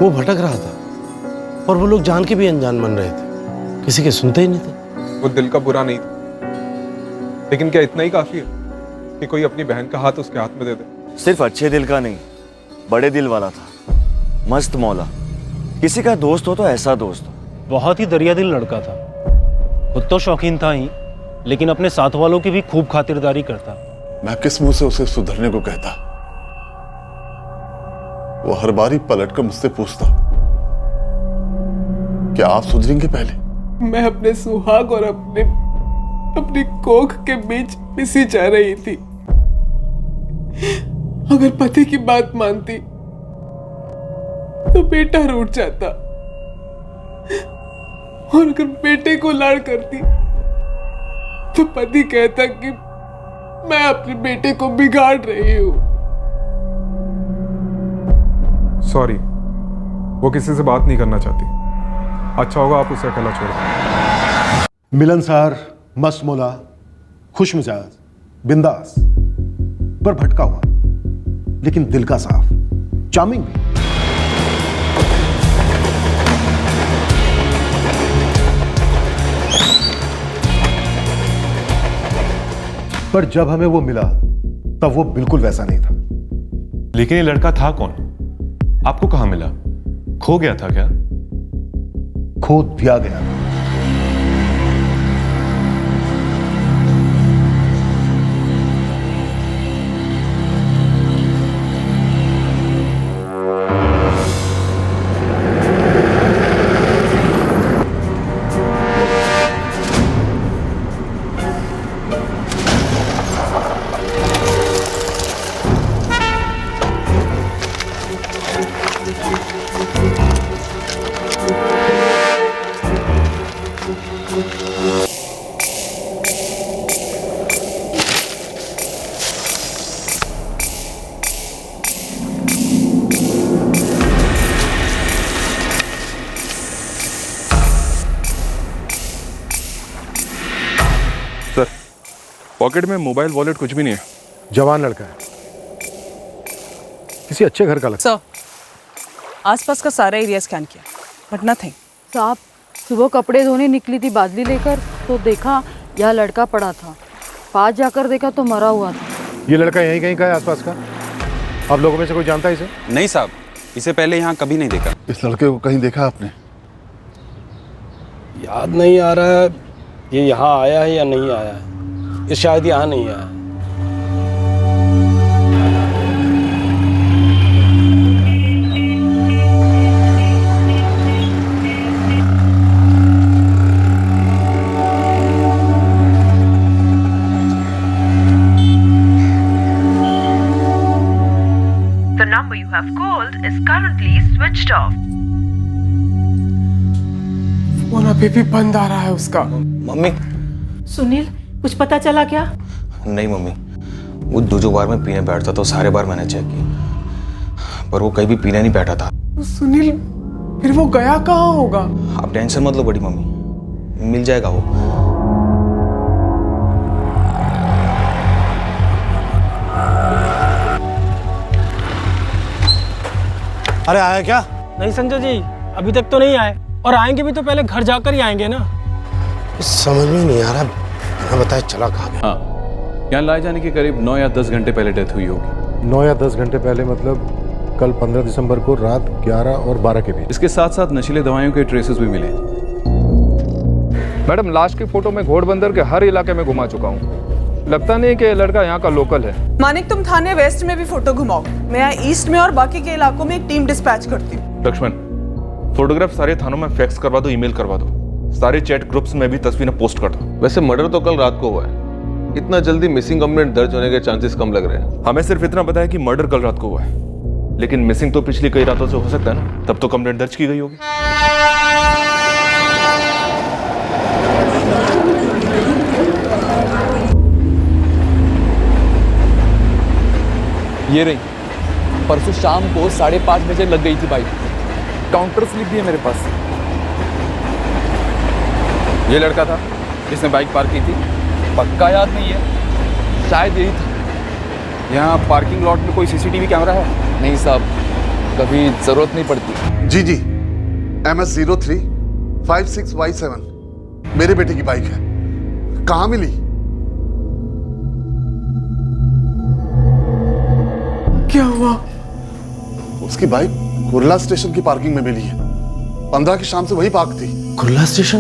वो भटक रहा था और वो लोग जान के भी अनजान बन रहे थे, किसी के सुनते ही नहीं थे। वो दिल का बुरा नहीं था, लेकिन क्या इतना ही काफी है कि कोई अपनी बहन का हाथ उसके हाथ में दे दे? सिर्फ अच्छे दिल का नहीं, बड़े दिल वाला था, मस्त मौला। किसी का दोस्त हो तो ऐसा दोस्त हो। बहुत ही दरिया दिल लड़का था। खुद तो शौकीन था ही, लेकिन अपने साथ वालों की भी खूब खातिरदारी करता। मैं किस मुंह से उसे सुधरने को कहता? वो हर बार ही पलट कर मुझसे पूछता, क्या आप सुधरेंगे पहले? मैं अपने सुहाग और अपनी कोख के बीच पिसी जा रही थी। अगर पति की बात मानती तो बेटा रूठ जाता, और अगर बेटे को लाड़ करती तो पति कहता कि मैं अपने बेटे को बिगाड़ रही हूं। सॉरी, वो किसी से बात नहीं करना चाहती। अच्छा होगा आप उसे अकेला छोड़ दें। मिलनसार, मस्त मौला, खुश मिजाज, बिंदास, पर भटका हुआ, लेकिन दिल का साफ, चार्मिंग भी। पर जब हमें वो मिला तब वो बिल्कुल वैसा नहीं था। लेकिन ये लड़का था कौन? आपको कहां मिला? खो गया था क्या? खो दिया गया। पॉकेट में मोबाइल, वॉलेट कुछ भी नहीं है। जवान लड़का है, किसी अच्छे घर का लगता। सर, आसपास का सारा एरिया स्कैन किया बट नथिंग। साहब, सुबह कपड़े धोने निकली थी बादली लेकर तो देखा यह लड़का पड़ा था। पास जाकर देखा तो मरा हुआ था। ये लड़का यहीं कहीं का है आसपास का? आप लोगों में से कोई जानता है इसे? नहीं साहब, इसे पहले यहाँ कभी नहीं देखा। इस लड़के को कहीं देखा आपने? याद नहीं आ रहा है ये यहाँ आया है या नहीं आया है। ये शायद यहाँ नहीं आया। The number you have called is currently switched off. Phone अभी भी बंद आ रहा है उसका। मम्मी। सुनील, कुछ पता चला क्या? नहीं मम्मी, वो दो बार में पीने बैठता तो सारे बार मैंने चेक किया, पर वो कहीं भी पीने नहीं बैठा था। तो सुनील, फिर वो गया कहाँ होगा? आप टेंशन मत लो बड़ी मम्मी, मिल जाएगा वो। अरे आया क्या? नहीं संजय जी, अभी तक तो नहीं आए, और आएंगे भी तो पहले घर जाकर ही आएंगे ना। समझ में नहीं आ रहा, बिना बताए चला कहाँ गया? हाँ, यहाँ लाए जाने के करीब 9 या 10 घंटे पहले डेथ हुई होगी। 9 या 10 घंटे पहले मतलब कल 15 दिसंबर को रात 11 और 12 के बीच। इसके साथ साथ नशीले दवाइयों के ट्रेसेस भी मिले। मैडम, लाश की फोटो में घोड़बंदर के हर इलाके में घुमा चुका हूँ। लगता नहीं कि लड़का यहाँ का लोकल है। मानिक, तुम थाने वेस्ट में भी फोटो घुमाओ, मैं यहाँ ईस्ट में और बाकी के इलाकों में एक टीम डिस्पैच करती हूँ। लक्ष्मण, फोटोग्राफ सारे थानों में फैक्स करवा दो, ईमेल करवा दो, सारे चैट ग्रुप्स में भी तस्वीरें पोस्ट कर दो। वैसे मर्डर तो कल रात को हुआ है, इतना जल्दी मिसिंग कंप्लेंट दर्ज होने के चांसेस कम लग रहे हैं। हमें सिर्फ इतना पता है कि मर्डर कल रात को हुआ है, लेकिन मिसिंग तो पिछली कई रातों से हो सकता है ना, तब तो कंप्लेंट दर्ज की गई होगी। ये रही, परसों शाम को 5:30 बजे लग गई थी बाइक। काउंटर स्लिप भी है मेरे पास। ये लड़का था जिसने बाइक पार्क की थी। पक्का याद नहीं है, शायद यही था। यहाँ पार्किंग लॉट में कोई सीसीटीवी कैमरा है? नहीं साहब, कभी जरूरत नहीं पड़ती। जी जी, MS0356Y7 मेरे बेटे की बाइक है। कहाँ मिली? क्या हुआ? उसकी बाइक कुर्ला स्टेशन की पार्किंग में मिली है। 15 की शाम से वही पार्क थी। कुर्ला स्टेशन?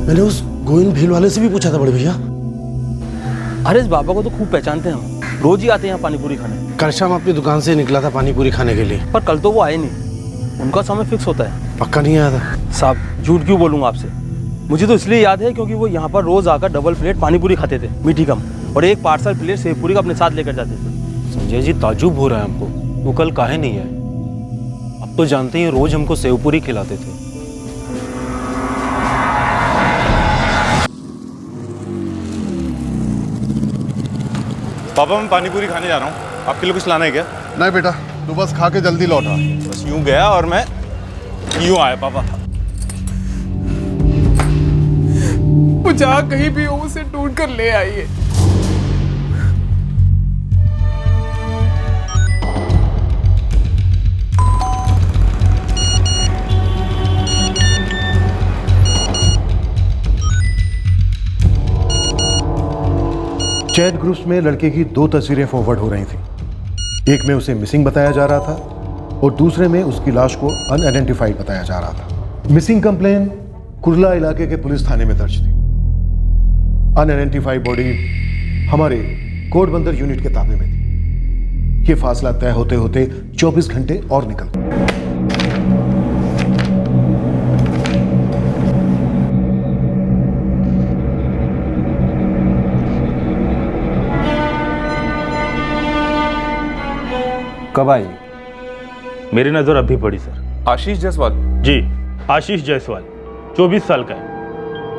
मैंने उस गोविंद भेल वाले से भी पूछा था बड़े भैया। अरे इस बाबा को तो खूब पहचानते हैं हम, रोज ही आते हैं यहाँ पानी पूरी खाने। कल शाम अपनी दुकान से निकला था पानी पूरी खाने के लिए। पर कल तो वो आए नहीं, उनका समय फिक्स होता है। पक्का नहीं आया था? साहब झूठ क्यों बोलूँगा आपसे, मुझे तो इसलिए याद है क्योंकि वो यहाँ पर रोज आकर डबल प्लेट पानी पूरी खाते थे, मीठी कम, और एक पार्सल प्लेट सेव पूरी का अपने साथ लेकर जाते थे। संजय जी ताजुब हो रहा है हमको, वो कल काहे नहीं है? अब तो जानते हैं रोज हमको सेव पूरी खिलाते थे। पापा मैं पानी पूरी खाने जा रहा हूँ, आपके लिए कुछ लाना है क्या? नहीं बेटा, तू बस खा के जल्दी लौटा। बस यूं गया और मैं यूं आया पापा। वो जहाँ कहीं भी हो उसे ढूंढ कर ले आइए। चैट ग्रुप्स में लड़के की 2 तस्वीरें फॉरवर्ड हो रही थी। एक में उसे मिसिंग बताया जा रहा था और दूसरे में उसकी लाश को अनआइडेंटिफाइड बताया जा रहा था। मिसिंग कंप्लेन कुर्ला इलाके के पुलिस थाने में दर्ज थी। अनआइडेंटिफाइड बॉडी हमारे कोटबंदर यूनिट के ताबे में थी। यह फासला तय होते होते 24 घंटे और निकल गए। कब आई? मेरी नजर अभी पड़ी सर। आशीष जायसवाल? जी आशीष जायसवाल, 24 साल का है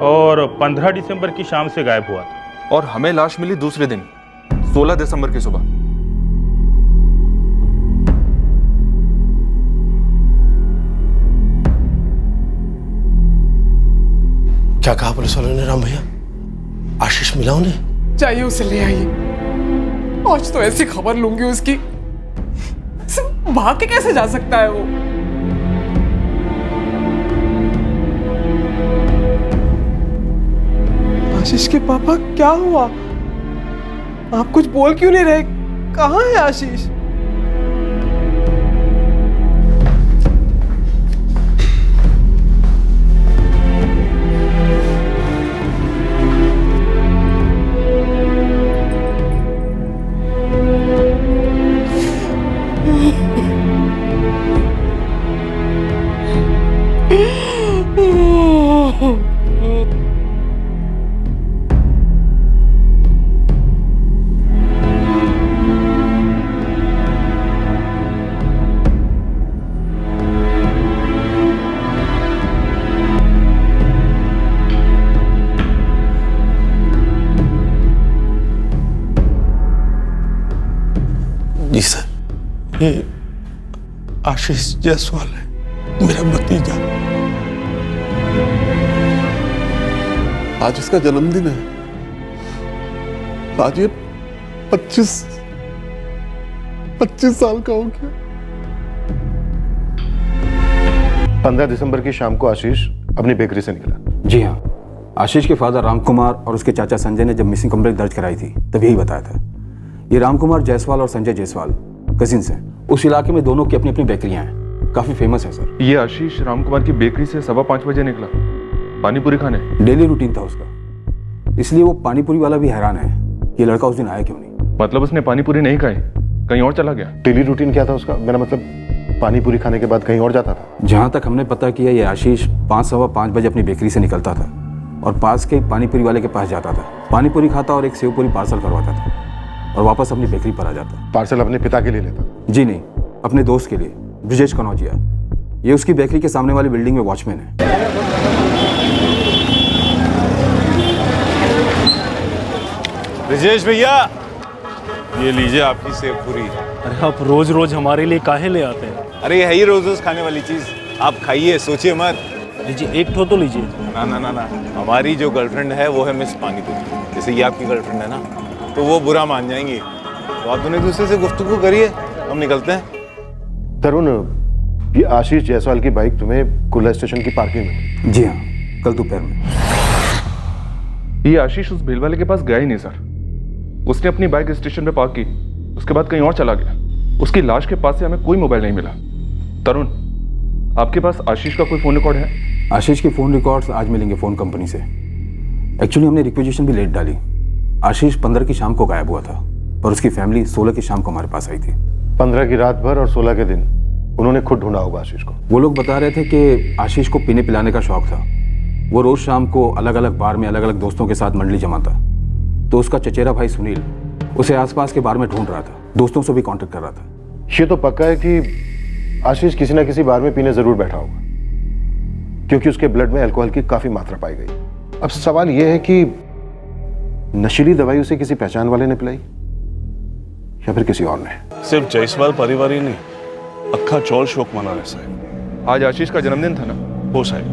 और 15 दिसंबर की शाम से गायब हुआ था। और हमें लाश मिली दूसरे दिन 16 दिसंबर की सुबह। क्या कहा पुलिस वालों ने राम भैया? आशीष मिला उन्हें? चाहिए उसे ले आइए। आज तो ऐसी खबर लूंगी उसकी, भाग के कैसे जा सकता है वो? आशीष के पापा क्या हुआ? आप कुछ बोल क्यों नहीं रहे? कहाँ है आशीष? जी सर, ये आशीष जायसवाल है, मेरा भतीजा। आज इसका जन्मदिन है। आज ये 25 साल का हो गया। 15 दिसंबर की शाम को आशीष अपनी बेकरी से निकला। जी हाँ, आशीष के फादर राम कुमार और उसके चाचा संजय ने जब मिसिंग कंप्लेंट दर्ज कराई थी तब यही बताया था। ये राम कुमार जायसवाल और संजय जायसवाल कजिन्स हैं। उस इलाके में दोनों की अपनी अपनी बेकरियां हैं, काफी फेमस है सर। ये आशीष राम कुमार की बेकरी से 5:15 बजे निकला पानी पूरी खाने। डेली रूटीन था उसका, इसलिए वो पानी पूरी वाला भी हैरान है ये लड़का उस दिन आया क्यों नहीं। मतलब उसने पानी पूरी नहीं खाई, कहीं और चला गया? डेली रूटीन क्या था उसका? मेरा मतलब पानी पूरी खाने के बाद कहीं और जाता था? जहाँ तक हमने पता किया ये आशीष 5-5:15 बजे अपनी बेकरी से निकलता था और पास के पानी पूरी वाले के पास जाता था, पानी पूरी खाता और एक सेव पूरी पार्सल करवाता था और वापस अपनी बेकरी पर आ जाता। पार्सल अपने पिता के लिए लेता? जी नहीं, अपने दोस्त के लिए, ब्रिजेश कनौजिया। ये उसकी बेकरी के सामने वाली बिल्डिंग में वॉचमैन है। ब्रिजेश भैया, ये लीजिए आपकी सेव पूरी। अरे आप रोज रोज हमारे लिए काहे ले आते हैं? अरे ये है ही रोज रोज खाने वाली चीज, आप खाइए, सोचिए मत। लीजिए, एक ठो तो लीजिए। ना ना ना ना, हमारी जो गर्लफ्रेंड है वो है मिस पानीपुरी। जैसे ये आपकी गर्लफ्रेंड है ना, तो वो बुरा मान जाएंगी। तो आप दोनों एक दूसरे से गुफ्तगू करिए, हम निकलते हैं। तरुण, ये आशीष जायसवाल की बाइक तुम्हें कुर्ला स्टेशन की पार्किंग में? जी हाँ, कल दोपहर में। ये आशीष उस बिल वाले के पास गया ही नहीं सर। उसने अपनी बाइक स्टेशन पे पार्क की, उसके बाद कहीं और चला गया। उसकी लाश के पास से हमें कोई मोबाइल नहीं मिला। तरुण, आपके पास आशीष का कोई फोन रिकॉर्ड है? आशीष के फ़ोन रिकॉर्ड्स आज मिलेंगे फ़ोन कंपनी से। एक्चुअली हमने रिक्वेजिशन भी लेट डाली। आशीष 15 की शाम को गायब हुआ था, पर उसकी फैमिली 16 की शाम को हमारे पास आई थी। 15 की रात भर और 16 के दिन उन्होंने खुद ढूंढा होगा आशीष को। वो लोग बता रहे थे कि आशीष को पीने पिलाने का शौक था। वो रोज़ शाम को अलग अलग बार में अलग अलग दोस्तों के साथ मंडली जमाता। तो उसका चचेरा भाई सुनील उसे आसपास के बार में ढूंढ रहा था, दोस्तों से भी कांटेक्ट कर रहा था। ये तो पक्का है कि आशीष किसी ना किसी बार में पीने जरूर बैठा होगा, क्योंकि उसके ब्लड में अल्कोहल की काफी मात्रा पाई गई। अब सवाल यह है कि नशीली दवाई उसे किसी पहचान वाले ने पिलाई या फिर किसी और ने। सिर्फ जायसवाल परिवार ही नहीं, अक्खा चौल शोक मना रहे साहब। आज आशीष का जन्मदिन था ना? हो साहब,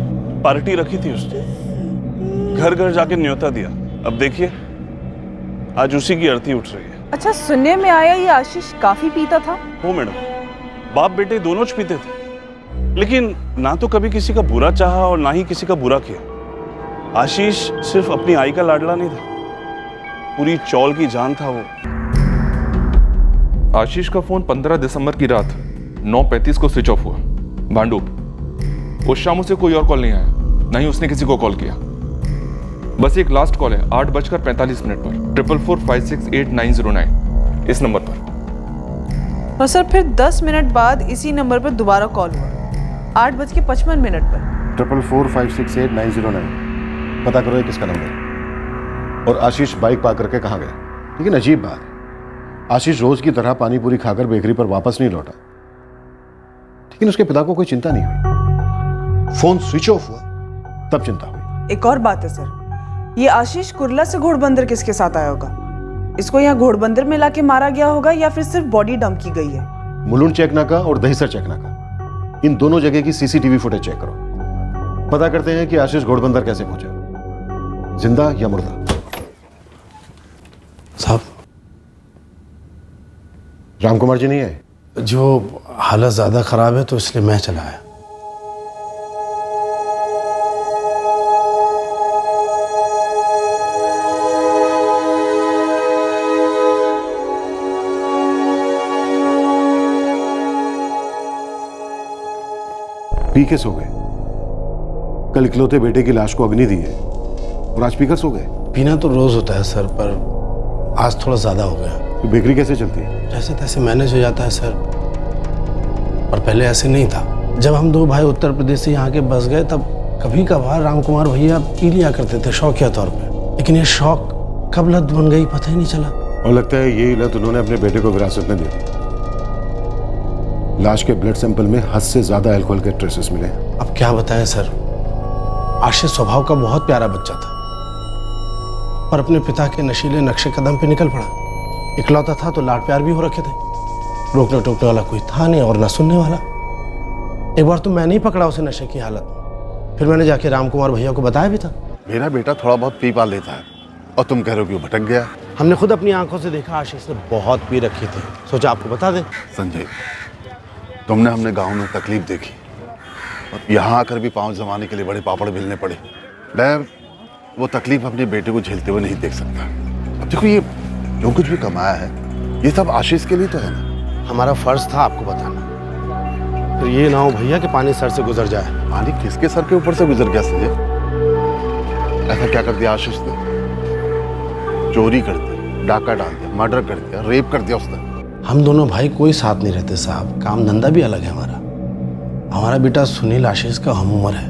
पार्टी रखी थी उसने, घर घर जाके न्योता दिया। अब देखिए आज उसी की अर्थी उठ रही है। अच्छा, सुनने में आया ये आशीष काफी पीता था। हो मैडम, बाप बेटे दोनों च पीते थे, लेकिन ना तो कभी किसी का बुरा चाहा और ना ही किसी का बुरा किया। आशीष सिर्फ अपनी आई का लाडला नहीं था, पूरी चौल की जान था वो। आशीष का फोन 15 दिसंबर की रात 9:35 को स्विच ऑफ हुआ। भांडू, उस शाम उसे कोई और कॉल नहीं आया, ना ही उसने किसी को कॉल किया। बस एक लास्ट कॉल है 8:45 पर 444568 इस नंबर पर। और सर फिर 10 मिनट बाद इसी नंबर पर दोबारा कॉल हुआ 8:55 पर 444568 पता करो ये किसका नंबर है और आशीष बाइक पार्क करके कहाँ गया। लेकिन अजीब बात है, आशीष रोज की तरह पानी पूरी खाकर बेकरी पर वापस नहीं लौटा, लेकिन उसके पिता को कोई चिंता नहीं हुई। फोन स्विच ऑफ हुआ तब चिंता हुई। एक और बात है सर, ये आशीष कुर्ला से घोड़बंदर किसके साथ आया होगा? इसको यहाँ घोड़बंदर में लाके मारा गया होगा या फिर सिर्फ बॉडी डंप की गई है? मुलुंड चेक नाका और दहीसर चेक नाका, इन दोनों जगह की सीसीटीवी फुटेज चेक करो। पता करते हैं कि आशीष घोड़बंदर कैसे पहुंचा, जिंदा या मुर्दा। साहब, रामकुमार जी नहीं आए? जो हालत ज्यादा खराब है तो इसलिए मैं चला आया। पी के सो गए? कल इकलौते बेटे की लाश को अग्नि दी है और आज पीकर सो गए? पीना तो रोज होता है सर, पर आज थोड़ा ज्यादा हो गया। तो बेकरी कैसे चलती है? जैसे तैसे मैनेज हो जाता है सर, पर पहले ऐसे नहीं था। जब हम दो भाई उत्तर प्रदेश से यहाँ के बस गए तब कभी कभार रामकुमार भैया पी लिया करते थे शौकिया तौर पे, लेकिन ये शौक कब लत बन गई पता ही नहीं चला। और लगता है यही लत उन्होंने अपने बेटे को विरासत में दे दी। लाश के ब्लड सैंपल में हद से ज्यादा अल्कोहल के ट्रेसेस मिले। अब क्या बताएं सर, आशीष स्वभाव का बहुत प्यारा बच्चा था, पर अपने पिता के नशीले नक्शे कदम पे निकल पड़ा। इकलौता था तो लाड प्यार भी हो रखे थे, रोकने टोकने वाला कोई था नहीं और न सुनने वाला। एक बार तो मैंने ही पकड़ा उसे नशे की हालत में, फिर मैंने जाके रामकुमार भैया को बताया भी था। मेरा बेटा थोड़ा बहुत पी पा लेता है और तुम कह रहे हो कि वो भटक गया। हमने खुद अपनी आंखों से देखा आशीष ने बहुत पी रखी थी, सोचा आपको बता दें। संजय, तुमने हमने गांव में तकलीफ देखी और यहाँ आकर भी पांव जमाने के लिए बड़े पापड़ बेलने पड़े। मैं वो तकलीफ अपने बेटे को झेलते हुए नहीं देख सकता। अब देखो, ये जो कुछ भी कमाया है ये सब आशीष के लिए तो है ना। हमारा फर्ज था आपको बताना, फिर ये ना हो भैया कि पानी सर से गुजर जाए। पानी किसके सर के ऊपर से गुजर गया संजय? ऐसा क्या कर दिया आशीष ने? चोरी कर दी, डाका डाल दिया, मर्डर कर दिया, रेप कर दिया उसने। हम दोनों भाई कोई साथ नहीं रहते साहब, काम धंधा भी अलग है हमारा। हमारा बेटा सुनील आशीष का हम उम्र है,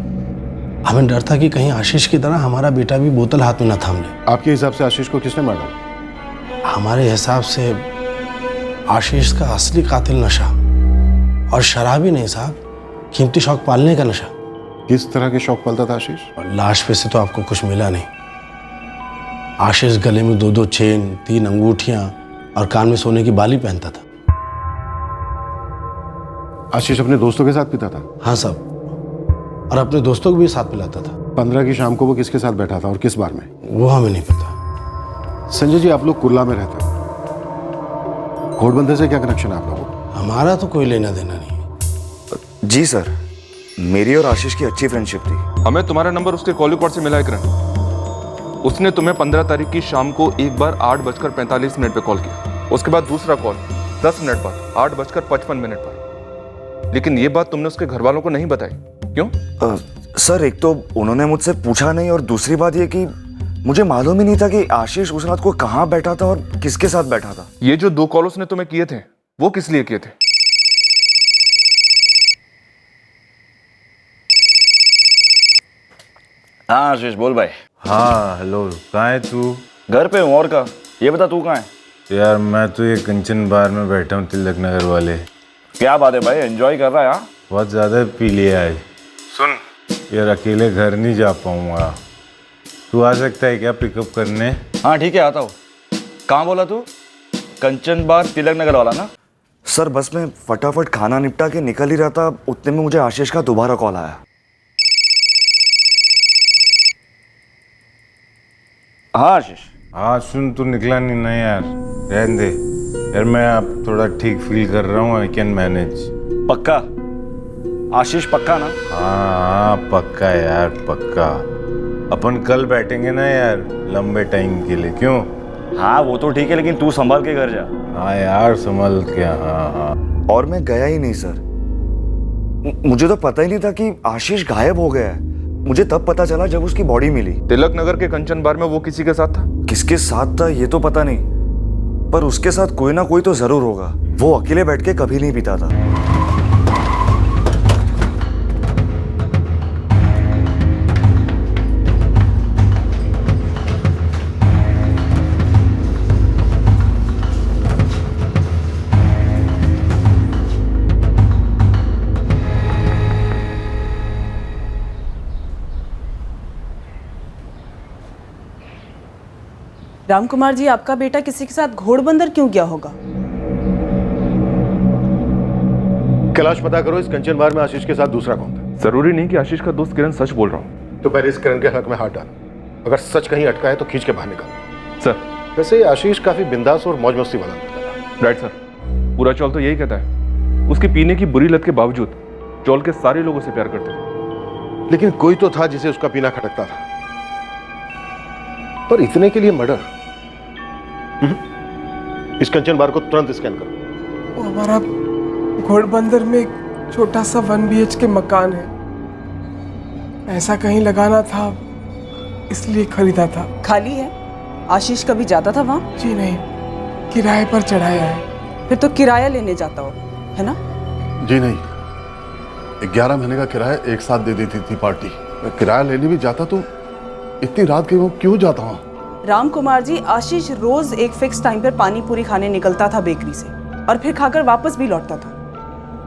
हमें डर था कि कहीं आशीष की तरह हमारा बेटा भी बोतल हाथ में न थाम ले। आपके हिसाब से आशीष को किसने मारा? हमारे हिसाब से आशीष का असली कातिल नशा और शराब ही नहीं साहब, कीमती शौक पालने का नशा। किस तरह के शौक पालता था आशीष? और लाश पे से तो आपको कुछ मिला नहीं। आशीष गले में 2-2 चेन, 3 अंगूठियां और कान में सोने की बाली पहनता था। आशीष अपने दोस्तों के साथ पीता था? हाँ साहब, और अपने दोस्तों को भी साथ पिलाता था। 15 की शाम को वो किसके साथ बैठा था और किस बार में? वो हमें नहीं पता। संजय जी, आप लोग कुर्ला में रहते हो, घोड़बंदर से क्या कनेक्शन है आप लोगों को? हम हमारा तो कोई लेना देना नहीं। जी सर, मेरी और आशीष की अच्छी फ्रेंडशिप थी। हमें तुम्हारा नंबर उसके कॉल रिकॉर्ड से मिला है किरण। उसने तुम्हें 15 तारीख की शाम को एक बार 8:45 पे कॉल किया। उसके बाद दूसरा कॉल 10 मिनट बाद 8:55 पर। लेकिन ये बात तुमने उसके घर वालों को नहीं बताई, क्यों? सर, एक तो उन्होंने मुझसे पूछा नहीं, और दूसरी बात ये कि मुझे मालूम ही नहीं था कि आशीष उस रात को कहाँ बैठा था और किसके साथ बैठा था। ये जो 2 कॉल उसने तुम्हें किए थे वो किस लिए किए थे? हाँ आशीष, बोल भाई। हाँ हेलो, कहाँ है तू? घर पे हूँ, और का। ये बता तू कहाँ है? यार मैं तो ये कंचन बार में बैठा हूँ, तिलक नगर वाले। क्या बात है भाई, एंजॉय कर रहा है? हाँ, बहुत ज़्यादा पी लिया है। सुन यार, अकेले घर नहीं जा पाऊँगा, तू आ सकता है क्या पिकअप करने? हाँ ठीक है, आता हूँ। कहाँ बोला तू? कंचन बार तिलक नगर वाला ना? सर बस मैं फटाफट खाना निपटा के निकल ही रहा था, उतने में मुझे आशीष का दोबारा कॉल आया। हाँ आशीष। हाँ सुन, तू निकला नहीं ना यार, रहने दे यार, मैं अब थोड़ा ठीक फील कर रहा हूँ, आई कैन मैनेज। पक्का आशीष, पक्का ना? हाँ पक्का यार, पक्का। अपन कल बैठेंगे ना यार, लंबे टाइम के लिए, क्यों? हाँ वो तो ठीक है, लेकिन तू संभाल के घर जा। हाँ यार संभल के। हाँ हाँ। और मैं गया ही नहीं सर, मुझे तो पता ही नहीं था कि आशीष गायब हो गया है। मुझे तब पता चला जब उसकी बॉडी मिली। तिलक नगर के कंचन बार में वो किसी के साथ था? किसके साथ था ये तो पता नहीं, पर उसके साथ कोई ना कोई तो जरूर होगा। वो अकेले बैठ के कभी नहीं पीता था। रामकुमार जी, आपका बेटा किसी के साथ घोड़बंदर क्यों गया होगा? कैलाश, पता करो इस कंचन बार में आशीष के साथ दूसरा कौन था। जरूरी नहीं कि आशीष का दोस्त किरण सच बोल रहा हूँ। तो पहले इस किरण के हक में हाथ डालो, अगर सच कहीं अटका है तो खींच के बाहर निकालो। सर वैसे आशीष काफी बिंदास और मौज मस्ती वाला था। राइट सर, पूरा चौल तो यही कहता है। उसके पीने की बुरी लत के बावजूद चौल के सारे लोगों से प्यार करते थे। लेकिन कोई तो था जिसे उसका पीना खटकता था, पर इतने के लिए मर्डर? इस कंचन बार को तुरंत स्कैन करो। वो हमारा घोड़बंदर में एक छोटा सा 1 BHK मकान है, ऐसा कहीं लगाना था इसलिए खरीदा था। खाली है? आशीष कभी जाता था वहाँ? जी नहीं, किराए पर चढ़ाया है। फिर तो किराया लेने जाता हो, है ना? जी नहीं, 11 महीने का किराया एक साथ दे देती थी पार्टी। मैं किराया लेने भी जाता तो इतनी रात के वो क्यों जाता हूँ? रामकुमार जी, आशीष रोज एक फिक्स टाइम पर पानी पूरी खाने निकलता था बेकरी से, और फिर खाकर वापस भी लौटता था।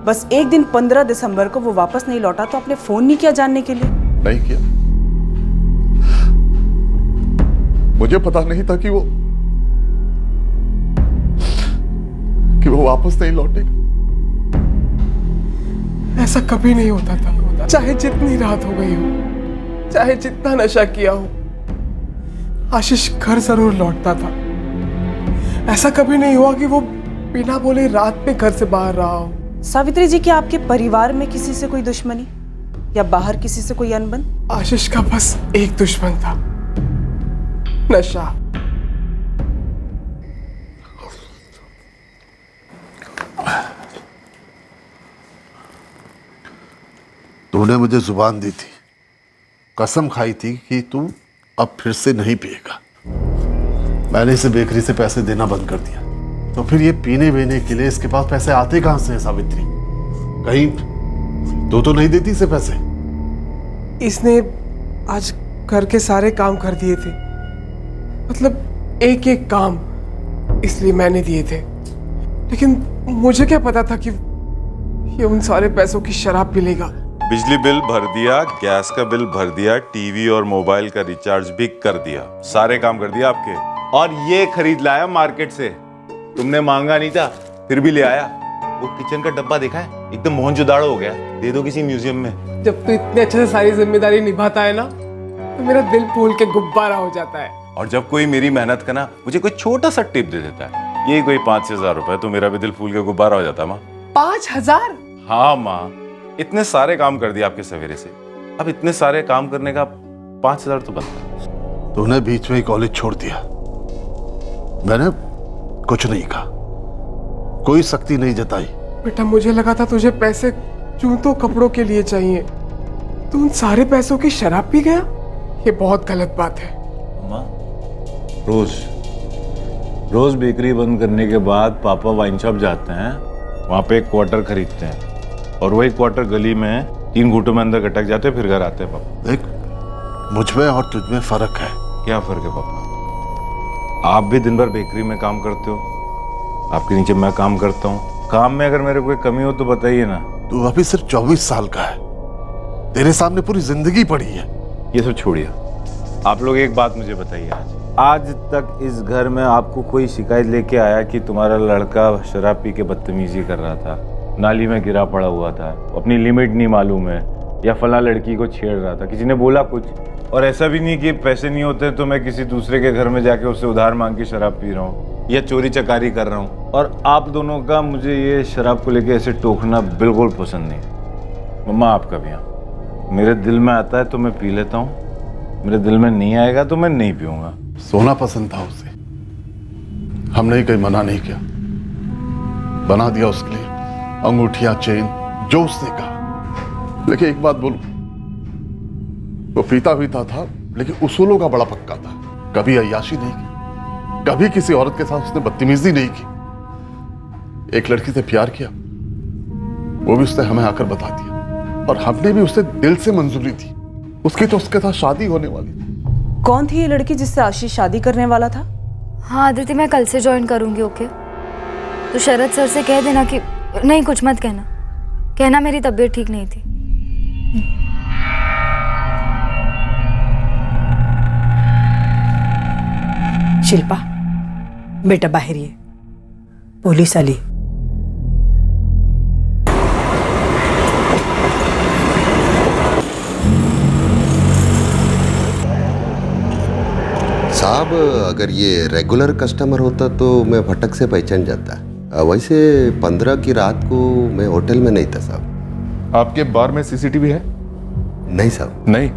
बस एक दिन 15 दिसंबर को वो वापस नहीं लौटा तो आपने फोन नहीं किया जानने के लिए? नहीं किया, मुझे पता नहीं था कि वो वापस नहीं लौटेगा। ऐसा कभी नहीं होता था, चाहे जितनी रात हो गई हो, चाहे जितना नशा किया हो, आशीष घर जरूर लौटता था। ऐसा कभी नहीं हुआ कि वो बिना बोले रात में घर से बाहर रहा हो। सावित्री जी, क्या आपके परिवार में किसी से कोई दुश्मनी या बाहर किसी से कोई अनबन? आशीष का बस एक दुश्मन था, नशा। तूने मुझे जुबान दी थी, कसम खाई थी कि तू अब फिर से नहीं पिएगा। मैंने इसे बेकरी से पैसे देना बंद कर दिया, तो फिर ये पीने बीने के लिए इसके पास पैसे आते कहां से? सावित्री, कहीं तो नहीं देती इसे पैसे? इसने आज घर के सारे काम कर दिए थे, मतलब एक एक काम, इसलिए मैंने दिए थे। लेकिन मुझे क्या पता था कि ये उन सारे पैसों की शराब पी लेगा। बिजली बिल भर दिया, गैस का बिल भर दिया, टीवी और मोबाइल का रिचार्ज भी कर दिया, सारे काम कर दिया आपके। और ये खरीद लाया मार्केट से, तुमने मांगा नहीं था फिर भी ले आया। वो किचन का डब्बा देखा है, एकदम मोहनजोदाड़ो हो गया, दे दो किसी म्यूजियम में। जब तू इतने अच्छे से सारी जिम्मेदारी निभाता है ना, तो मेरा दिल फूल के गुब्बारा हो जाता है। और जब कोई मेरी मेहनत का ना मुझे कोई छोटा सा टिप दे देता है, ये कोई 5-6 हज़ार रुपए, तो मेरा भी दिल फूल के गुब्बारा हो जाता है। माँ 5,000? हाँ माँ, इतने सारे काम कर दिए आपके सवेरे से, अब इतने सारे काम करने का 5,000 तो बनता है। तूने बीच में ही कॉलेज छोड़ दिया। मैंने कुछ नहीं कहा, कोई सख्ती नहीं जताई। बेटा मुझे लगा था तुझे पैसे जूतों कपड़ों के लिए चाहिए, तू उन सारे पैसों की शराब पी गया। ये बहुत गलत बात है। माँ, रोज बेकरी बंद करने के बाद पापा वाइन शॉप जाते हैं, वहाँ पे एक क्वार्टर खरीदते हैं और वही क्वार्टर गली में 3 घूंटों में अंदर गटक जाते, फिर घर आते हैं पापा। देख, मुझ में और तुझ में फर्क है। क्या फर्क है पापा? आप भी दिन भर बेकरी में काम करते हो, आपके नीचे मैं काम करता हूँ। काम में अगर मेरे कोई कमी हो तो बताइए ना। तू अभी सिर्फ 24 साल का है, तेरे सामने पूरी जिंदगी पड़ी है। ये सब छोड़िए, आप लोग एक बात मुझे बताइए, आज तक इस घर में आपको कोई शिकायत लेके आया कि तुम्हारा लड़का शराब पी के बदतमीजी कर रहा था, नाली में गिरा पड़ा हुआ था, अपनी लिमिट नहीं मालूम है, या फला लड़की को छेड़ रहा था? किसी ने बोला कुछ? और ऐसा भी नहीं कि पैसे नहीं होते तो मैं किसी दूसरे के घर में जाके उससे उधार मांग के शराब पी रहा हूँ या चोरी चकारी कर रहा हूँ। और आप दोनों का मुझे ये शराब को लेके ऐसे टोकना बिल्कुल पसंद नहीं। मम्मा, आपका भी यहाँ मेरे दिल में आता है तो मैं पी लेता हूँ, मेरे दिल में नहीं आएगा तो मैं नहीं पीऊँगा। सोना पसंद था उसे, हमने ही कहीं मना नहीं किया, बना दिया उसके लिए अंगूठियां, चेन, जो उसने कहा। लेकिन एक बात बोलूं, वो पीता था लेकिन उसूलों का बड़ा पक्का था। कभी अय्याशी नहीं की, कभी किसी औरत के साथ उसने बदतमीजी नहीं की। एक लड़की से प्यार किया, वो भी उसने हमें आकर बता दिया, और हमने भी उसे दिल से मंजूरी दी। उसकी तो उसके साथ शादी होने वाली थी। कौन थी ये लड़की जिससे आशीष शादी करने वाला था? हाँ आदित्य, मैं कल से ज्वाइन करूंगी। ओके, तो शरद सर से कह देना कि नहीं, कुछ मत कहना मेरी तबीयत ठीक नहीं थी। शिल्पा बेटा बाहर ये पोलीस आली। साहब, अगर ये रेगुलर कस्टमर होता तो मैं फटक से पहचान जाता। वैसे 15 की रात को मैं होटल में नहीं था साहब। आपके बार में सीसीटीवी है? नहीं साहब। नहीं?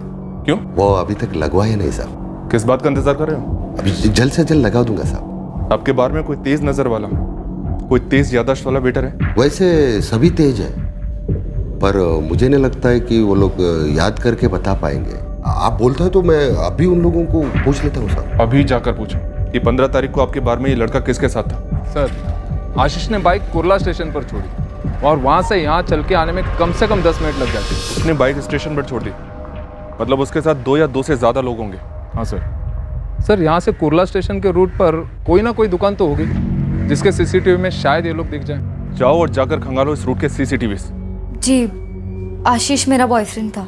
क्यों? वो अभी तक लगवाया नहीं साहब। किस बात का इंतजार कर रहे हो? अभी जल्द से जल्द लगा दूंगा साहब। आपके बार में कोई तेज नजर वाला, कोई तेज याददाश्त वाला वेटर है? वैसे सभी तेज है, पर मुझे नहीं लगता है कि वो लोग याद करके बता पाएंगे। आप बोलते हैं तो मैं अभी उन लोगों को पूछ लेता हूँ साहब। अभी जाकर पूछो कि 15 तारीख को आपके बार में ये लड़का किसके साथ था? सर, आशीष ने बाइक कुर्ला स्टेशन पर छोड़ी और वहां से यहाँ चल के आने में कम से कम 10 मिनट लग जाते। उसने बाइक स्टेशन पर छोड़ दी, मतलब उसके साथ 2 या 2 से ज्यादा लोग होंगे। हाँ सर, यहाँ से कुर्ला स्टेशन के रूट पर कोई ना कोई दुकान तो होगी जिसके सीसीटीवी में शायद ये लोग दिख जाएं। जाओ और जाकर खंगालो इस रूट के सीसीटीवी। जी, आशीष मेरा बॉयफ्रेंड था।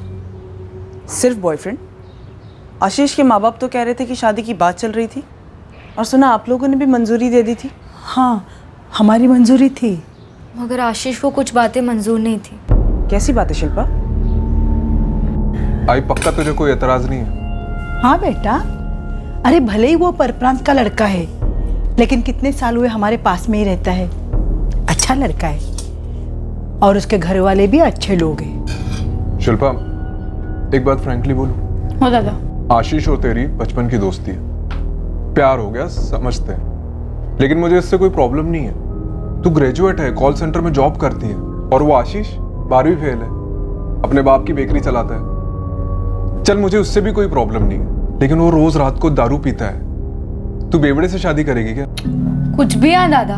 सिर्फ बॉयफ्रेंड? आशीष के माँ बाप तो कह रहे थे कि शादी की बात चल रही थी, और सुना आप लोगों ने भी मंजूरी दे दी थी। हाँ, हमारी मंजूरी थी, मगर आशीष को कुछ बातें मंजूर नहीं थी। कैसी बात है शिल्पा? आई, पक्का तुझे कोई एतराज नहीं है? हाँ बेटा, अरे भले ही वो परप्रांत का लड़का है, लेकिन कितने साल हुए हमारे पास में ही रहता है। अच्छा लड़का है और उसके घर वाले भी अच्छे लोग हैं। शिल्पा, एक बात फ्रैंकली बोलूं? हाँ दादा। आशीष और तेरी बचपन की दोस्ती है, प्यार हो गया समझते हैं, लेकिन मुझे इससे कोई प्रॉब्लम नहीं है। तू ग्रेजुएट है, कॉल सेंटर में जॉब करती है, और वो आशीष 12वीं फेल है, अपने बाप की बेकरी चलाता है। चल, मुझे उससे भी कोई प्रॉब्लम नहीं है, लेकिन वो रोज रात को दारू पीता है। तू बेवड़े से शादी करेगी क्या? कुछ भी है दादा,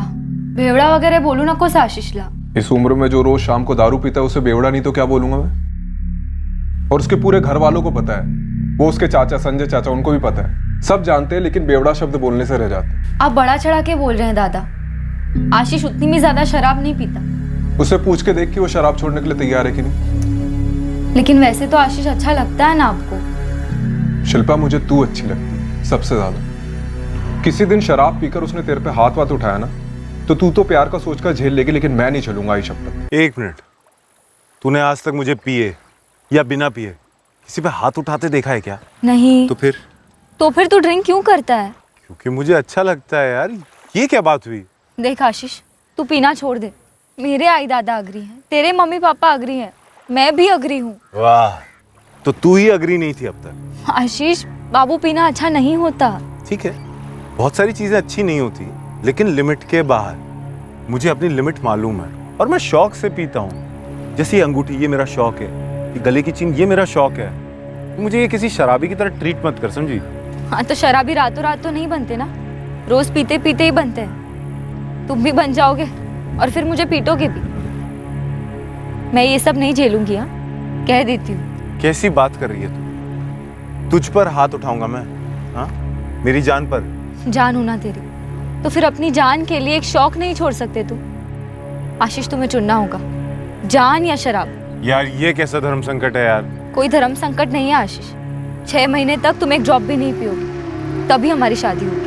बेवड़ा वगैरह बोलू ना को आशीष ला। इस उम्र में जो रोज शाम को दारू पीता है उसे बेवड़ा नहीं तो क्या बोलूंगा मैं? और उसके पूरे घर वालों को पता है, वो उसके चाचा संजय चाचा, उनको भी पता है, सब जानते हैं, लेकिन बेवड़ा शब्द बोलने से रह जाते। आप बड़ा चढ़ा के बोल रहे हैं दादा। आशीष उतनी भी ज्यादा शराब नहीं पीता। उससे पूछ के देख कि वो शराब छोड़ने के लिए तैयार है कि नहीं। लेकिन वैसे तो आशीष अच्छा लगता है ना आपको? शिल्पा, मुझे तू अच्छी लगती सबसे ज्यादा। किसी दिन शराब पीकर उसने तेरे पे हाथ वाथ उठाया ना, तो तू तो प्यार का सोचकर झेल लेगी, लेकिन मैं नहीं चलूंगा। आई शपथ। 1 मिनट, तूने आज तक मुझे पिए या बिना पिए किसी पे हाथ उठाते देखा है क्या? नहीं। तो फिर तू ड्रिंक क्यों करता है? क्योंकि मुझे अच्छा लगता है यार। ये क्या बात हुई? देख आशीष, तू पीना छोड़ दे, मेरे आई दादा अग्री हैं, तेरे मम्मी पापा अग्री हैं, मैं भी अग्री हूँ। वाह, तो तू ही अग्री नहीं थी अब तक। आशीष, बाबू पीना अच्छा नहीं होता। ठीक है, बहुत सारी चीजें अच्छी नहीं होती, लेकिन लिमिट के बाहर। मुझे अपनी लिमिट मालूम है और मैं शौक से पीता हूँ। जैसे ये अंगूठी, ये मेरा शौक है, ये गले की चेन, ये मेरा शौक है। मुझे ये किसी शराबी की तरह ट्रीट मत कर, समझी? हाँ, तो शराबी रातों रात तो नहीं बनते ना, रोज पीते पीते ही बनते हैं। तुम भी बन जाओगे और फिर मुझे पीटोगे भी। मैं ये सब नहीं झेलूंगी, हाँ, कह देती हूँ। कैसी बात कर रही है तू? तुझ पर हाथ उठाऊंगा मैं? हाँ, मेरी जान पर? जान हो ना तेरी, तो फिर अपनी जान के लिए एक शौक नहीं छोड़ सकते तुम? आशीष, तुम्हें चुनना होगा, जान या शराब। यार ये कैसा धर्म संकट है यार? कोई धर्म संकट नहीं है आशीष। 6 महीने तक तुम एक ड्रॉप भी नहीं पियोगे, तभी हमारी शादी होगी।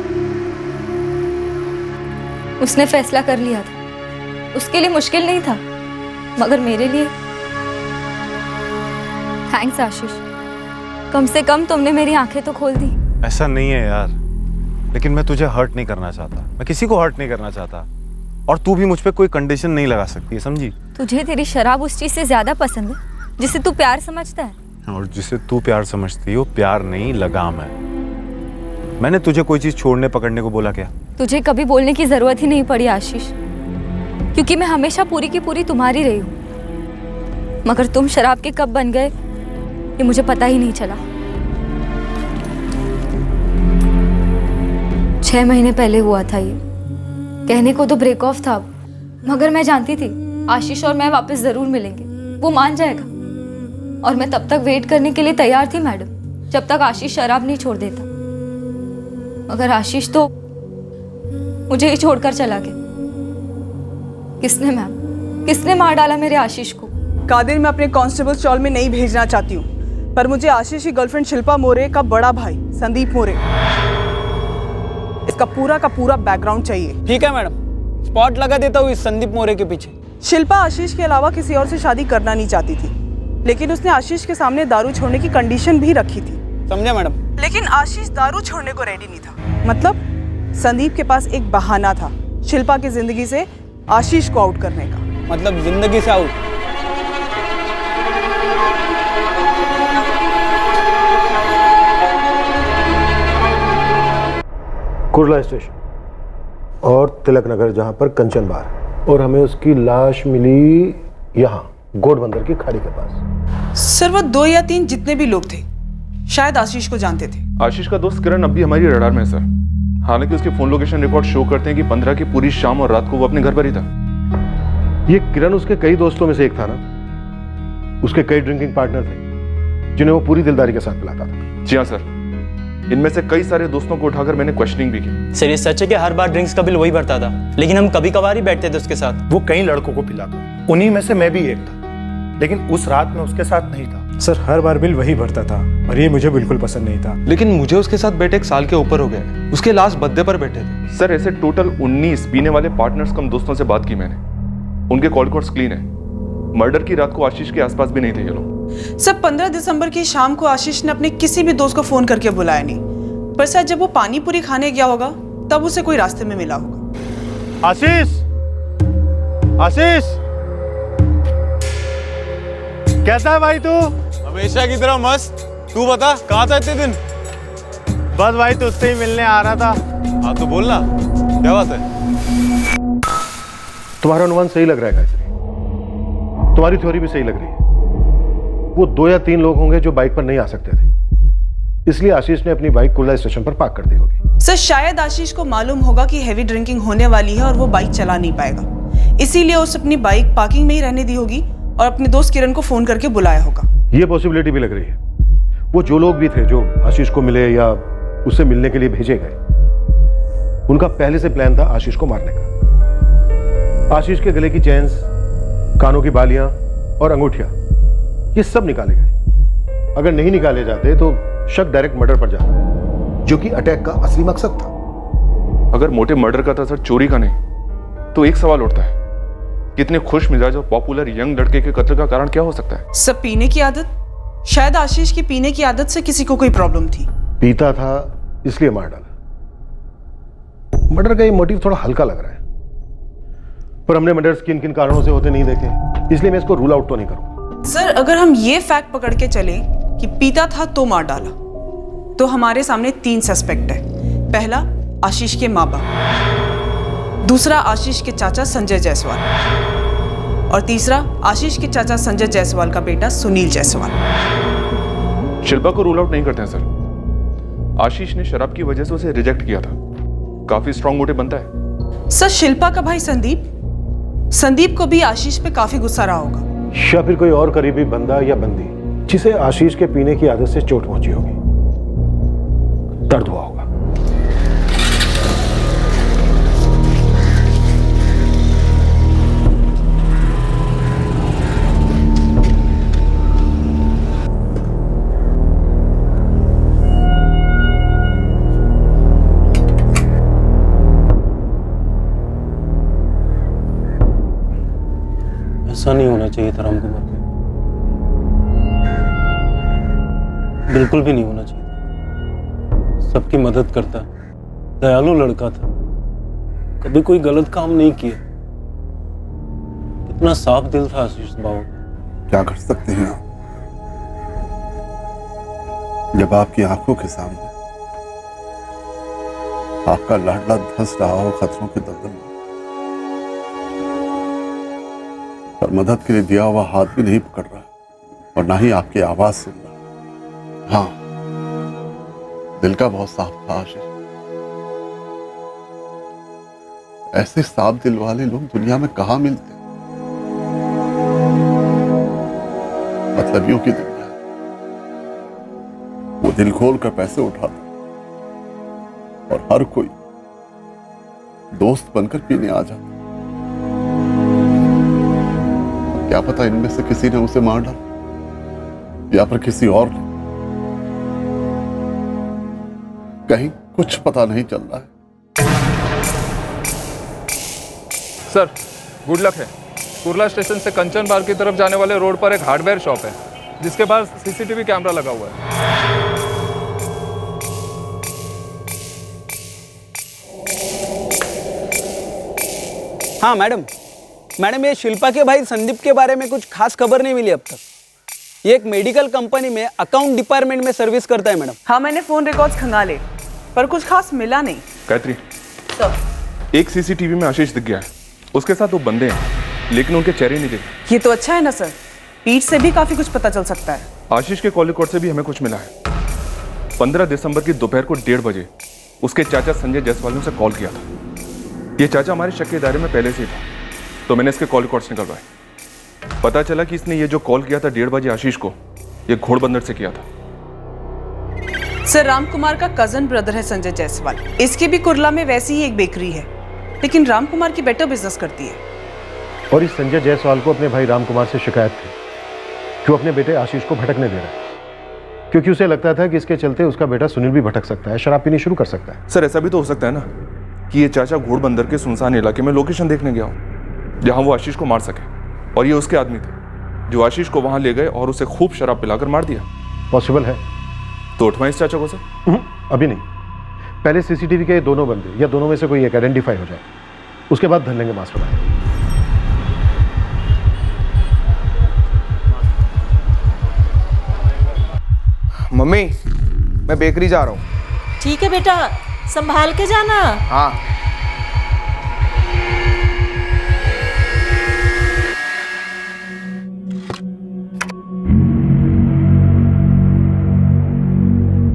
उसने फैसला कर लिया था, उसके लिए मुश्किल नहीं था, मगर मेरे लिए। थैंक्स आशीष, कम से कम तुमने मेरी आंखें तो खोल दी। ऐसा नहीं है यार, लेकिन मैं तुझे हर्ट नहीं करना चाहता, मैं किसी को हर्ट नहीं करना चाहता, और तू भी मुझ पे कोई कंडीशन नहीं लगा सकती है, समझी? तुझे तेरी शराब उस चीज से ज्यादा पसंद है जिसे तू प्यार समझता है, और जिसे तू प्यार समझती हो, प्यार नहीं लगाम है। मैंने तुझे कोई चीज छोड़ने पकड़ने को बोला क्या? तुझे कभी बोलने की जरूरत ही नहीं पड़ी आशीष, क्योंकि मैं हमेशा पूरी की पूरी तुम्हारी रही हूँ। मगर तुम शराब के कब बन गए ये मुझे पता ही नहीं चला। 6 महीने पहले हुआ था ये, कहने को तो ब्रेक ऑफ था, मगर मैं जानती थी आशीष और मैं वापस जरूर मिलेंगे, वो मान जाएगा। और मैं तब तक वेट करने के लिए तैयार थी मैडम, जब तक आशीष शराब नहीं छोड़ देता। मगर आशीष तो मुझे ही छोड़कर चला गया। किसने मैम, किसने मार डाला मेरे आशीष को? कादिर, मैं अपने कांस्टेबल स्टॉल में नहीं भेजना चाहती हूँ, पर मुझे आशीष की गर्लफ्रेंड शिल्पा मोरे का बड़ा भाई संदीप मोरे, इसका पूरा का पूरा बैकग्राउंड चाहिए। ठीक है मैडम, स्पॉट लगा देता हूँ इस संदीप मोरे के पीछे। शिल्पा आशीष के अलावा किसी और से शादी करना नहीं चाहती थी, लेकिन उसने आशीष के सामने दारू छोड़ने की कंडीशन भी रखी थी। समझे मैडम? लेकिन आशीष दारू छोड़ने को रेडी नहीं था। मतलब संदीप के पास एक बहाना था शिल्पा की जिंदगी से आशीष को आउट करने का। मतलब जिंदगी से आउट? कुर्ला स्टेशन और तिलक नगर, जहां पर कंचन बार, और हमें उसकी लाश मिली यहाँ गोडबंदर की खाड़ी के पास। सर, वो 2 या 3 जितने भी लोग थे शायद आशीष को जानते थे। आशीष का दोस्त किरण अब भी हमारी रडार में है सर। हालांकि उसके फोन लोकेशन रिकॉर्ड शो करते हैं कि 15 की पूरी शाम और रात को वो अपने घर पर ही था। ये किरण उसके कई दोस्तों में से एक था ना, उसके कई ड्रिंकिंग पार्टनर थे जिन्हें वो पूरी दिलदारी के साथ पिलाता था। जी हाँ सर, इनमें से कई सारे दोस्तों को उठाकर मैंने क्वेश्चनिंग भी की। सर, ये सच है कि हर बार ड्रिंक्स का बिल वही भरता था, लेकिन हम कभी कभार ही बैठते थे उसके साथ। वो कई लड़कों को पिलाता, उन्हीं में से मैं भी एक था, लेकिन उस रात में उसके साथ नहीं था। सर, हर बार बिल वही भरता था और ये मुझे बिल्कुल पसंद नहीं था। लेकिन मुझे उसके साथ बैठे 1 साल के ऊपर हो गए। उसके लास्ट बर्थडे पर बैठे थे। सर, ऐसे टोटल 19 पीने वाले पार्टनर्स कम दोस्तों से बात की मैंने। उनके कॉल रिकॉर्ड्स क्लीन है। मर्डर की रात को आशीष के आसपास भी नहीं थे ये लोग। सर, 15 दिसंबर की शाम को आशीष ने अपने किसी भी दोस्त को फोन करके बुलाया नहीं, पर शायद जब वो पानी पूरी खाने गया होगा तब उसे कोई रास्ते में मिला होगा। आशीष, आशीष, कैसा है भाई तू? हमेशा की तरह मस्त। तू बता, कहाँ था इतने दिन? बस भाई तुझसे ही मिलने आ रहा था। हाँ तो बोलना, क्या बात है? तुम्हारा अनुमान सही लग रहा है गायत्री, तुम्हारी थ्योरी भी सही लग रही है। वो 2 या 3 लोग होंगे जो बाइक पर नहीं आ सकते थे, इसलिए आशीष ने अपनी बाइक कुर्ला स्टेशन पर पार्क कर दी होगी। सर, शायद आशीष को मालूम होगा कि हैवी ड्रिंकिंग होने वाली है और वो बाइक चला नहीं पाएगा, इसीलिए उस अपनी बाइक पार्किंग में ही रहने दी होगी और अपने दोस्त किरण को फोन करके बुलाया होगा। ये पॉसिबिलिटी भी लग रही है। वो जो लोग भी थे जो आशीष को मिले या उससे मिलने के लिए भेजे गए, उनका पहले से प्लान था आशीष को मारने का। आशीष के गले की चेन्स, कानों की बालियां और अंगूठियां, ये सब निकाले गए। अगर नहीं निकाले जाते तो शक डायरेक्ट मर्डर पर जाता, जो कि अटैक का असली मकसद था। अगर मोटे मर्डर का था सर, चोरी का नहीं, तो एक सवाल उठता है, कितने खुश मिजाज और पॉपुलर यंग लड़के के कत्ल का कारण क्या हो सकता है? सब पीने की आदत। शायद आशीष की पीने की आदत से किसी को कोई प्रॉब्लम थी। पीता था इसलिए मार डाला। मर्डर का ये मोटिव थोड़ा हल्का लग रहा है, पर हमने मर्डर्स किन किन कारणों से होते नहीं देखे, इसलिए मैं इसको रूल आउट तो नहीं करूंगा। सर अगर हम ये फैक्ट पकड़ के चले कि पीता था तो मार डाला, तो हमारे सामने 3 सस्पेक्ट है। पहला आशीष के माँ बाप, दूसरा आशीष के चाचा संजय जायसवाल, और तीसरा आशीष के चाचा संजय जायसवाल का बेटा सुनील जायसवाल। शिल्पा को रूल आउट नहीं करते हैं सर। आशीष ने शराब की वजह से उसे रिजेक्ट किया था, काफी स्ट्रांग मोटिव बनता है। सर शिल्पा का भाई संदीप को भी आशीष पे काफी गुस्सा रहा होगा, या फिर कोई और करीबी बंदा या बंदी जिसे आशीष के पीने की आदत से चोट पहुंची होगी, दर्द हुआ होगा। ऐसा नहीं होना चाहिए था रामकुमार, बिल्कुल भी नहीं होना चाहिए था। सबकी मदद करता, दयालु लड़का था, कभी कोई गलत काम नहीं किया। कितना साफ दिल था आशीष बाबू का। क्या कर सकते हैं आप जब आपकी आंखों के सामने आपका लाडला धंस रहा हो खतरों के दलदल में, और मदद के लिए दिया हुआ हाथ भी नहीं पकड़ रहा और ना ही आपकी आवाज सुन रहा। हाँ, दिल का बहुत साफ था आशीष। ऐसे साफ दिल वाले लोग दुनिया में कहां मिलते हैं? मतलबियों की दुनिया। वो दिल खोल कर पैसे उठाता और हर कोई दोस्त बनकर पीने आ जाता। क्या पता इनमें से किसी ने उसे मार डाला या फिर किसी और ने। कहीं कुछ पता नहीं चल रहा है। सर गुड लक है। कुर्ला स्टेशन से कंचन बार की तरफ जाने वाले रोड पर एक हार्डवेयर शॉप है जिसके पास सीसीटीवी कैमरा लगा हुआ है। हाँ मैडम, ये शिल्पा के भाई संदीप के बारे में कुछ खास खबर नहीं मिली अब तक। ये एक मेडिकल कंपनी में अकाउंट डिपार्टमेंट में सर्विस करता है मैडम। हाँ मैंने फोन रिकॉर्ड्स खंगाले पर कुछ खास मिला नहीं। गायत्री, सर एक सीसीटीवी में आशीष दिख गया है, उसके साथ 2 बंदे हैं लेकिन उनके चेहरे नहीं दिख। ये तो अच्छा है ना सर, पीठ से भी काफी कुछ पता चल सकता है। आशीष के कॉल रिकॉर्ड से भी हमें कुछ मिला है। 15 दिसंबर की दोपहर को 1:30 बजे उसके चाचा संजय जायसवाल ने उसे कॉल किया था। ये चाचा हमारे शक के दायरे में पहले से ही था, तो मैंने इसके कॉल रिकॉर्ड्स निकलवाए। पता चला कि इसने ये जो कॉल किया था 1:30 बजे आशीष को, ये घोड़बंदर से किया था। सर रामकुमार का कजन ब्रदर है संजय जायसवाल, इसकी भी कुर्ला में वैसी ही एक बेकरी है, लेकिन रामकुमार की बेटर बिजनेस करती है। और इस संजय जायसवाल को अपने भाई रामकुमार से शिकायत थी कि वो अपने बेटे आशीष को भटकने दे रहा है, क्योंकि उसे लगता था कि इसके चलते उसका बेटा सुनील भी भटक सकता है, शराब पीनी शुरू कर सकता है। सर ऐसा भी तो हो सकता है ना कि ये चाचा घोड़बंदर के सुनसान इलाके में लोकेशन देखने गया हो जहां वो आशीष को मार सके, और ये उसके आदमी थे जो आशीष को वहां ले गए और उसे खूब शराब पिलाकर मार दिया। पॉसिबल है। तो उठवाएं इस चाचा को सर? अभी नहीं, पहले सीसीटीवी के दोनों बंदे या दोनों में से कोई एक आइडेंटिफाई हो जाए, उसके बाद धर लेंगे मास्टरमाइंड। मम्मी, मैं बेकरी जा रहा हूँ। ठीक है बेटा, संभाल के जाना। हाँ।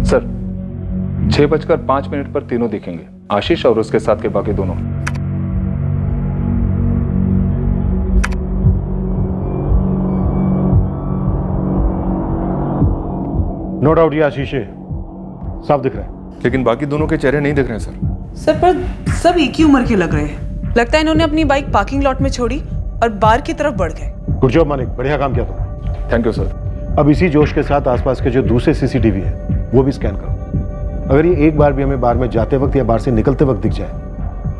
सर 6:05 पर तीनों दिखेंगे, आशीष और उसके साथ के बाकी दोनों। नो डाउट ये आशीष है, साफ दिख रहा है, लेकिन बाकी दोनों के चेहरे नहीं दिख रहे हैं सर पर सब एक ही उम्र के लग रहे हैं। लगता है इन्होंने अपनी बाइक पार्किंग लॉट में छोड़ी और बार की तरफ बढ़ गए। गुड जॉब मानिक, बढ़िया काम किया तुमने। Thank you sir. अब इसी जोश के साथ आसपास के जो दूसरे सीसीटीवी है वो भी स्कैन करो। अगर ये एक बार भी हमें बार में जाते वक्त या बार से निकलते वक्त दिख जाए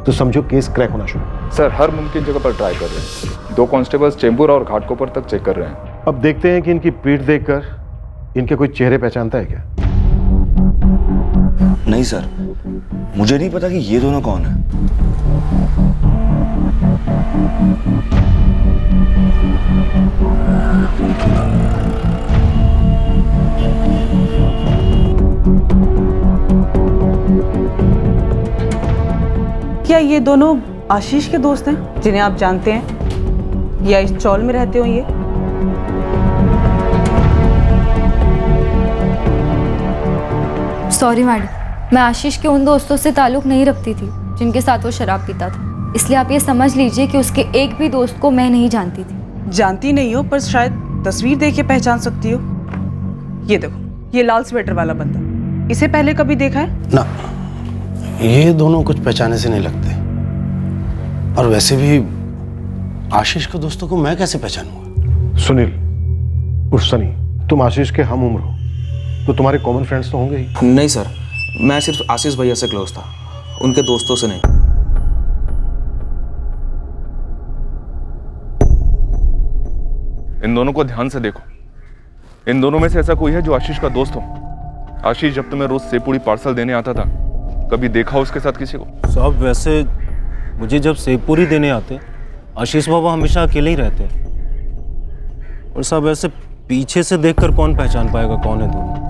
तो समझो केस क्रैक होना शुरू। सर हर मुमकिन जगह पर ट्राई कर रहे हैं। 2 कांस्टेबल्स चेंबूर और घाटकोपर तक चेक कर रहे हैं। अब देखते हैं कि इनकी पीठ देखकर इनके कोई चेहरे पहचानता है क्या? नहीं सर, मुझे नहीं पता कि ये दोनों कौन है। क्या ये दोनों आशीष के दोस्त हैं जिन्हें आप जानते हैं, या इस चौल में रहते हो ये? सॉरी मैडम, मैं आशीष के उन दोस्तों से ताल्लुक नहीं रखती थी जिनके साथ वो शराब पीता था, इसलिए आप ये समझ लीजिए कि उसके एक भी दोस्त को मैं नहीं जानती थी। जानती नहीं हो पर शायद तस्वीर देख के पहचान सकती हो। ये देखो, ये लाल स्वेटर वाला बंदा, इसे पहले कभी देखा है? ना, ये दोनों कुछ पहचाने से नहीं लगते। और वैसे भी आशीष के दोस्तों को मैं कैसे पहचानूंगा? सुनील उर्फ सनी, तुम आशीष के हम उम्र हो तो तुम्हारे कॉमन फ्रेंड्स तो होंगे ही। नहीं सर, मैं सिर्फ आशीष भैया से क्लोज था, उनके दोस्तों से नहीं। इन दोनों को ध्यान से देखो। इन दोनों में से ऐसा कोई है जो आशीष का दोस्त हो? आशीष जब तुम्हें रोज सेव पार्सल देने आता था, कभी देखा उसके साथ किसी को? साहब वैसे मुझे जब सेव पूरी देने आते, आशीष बाबा हमेशा अकेले ही रहते। और साहब ऐसे पीछे से देखकर कौन पहचान पाएगा कौन है दोनों?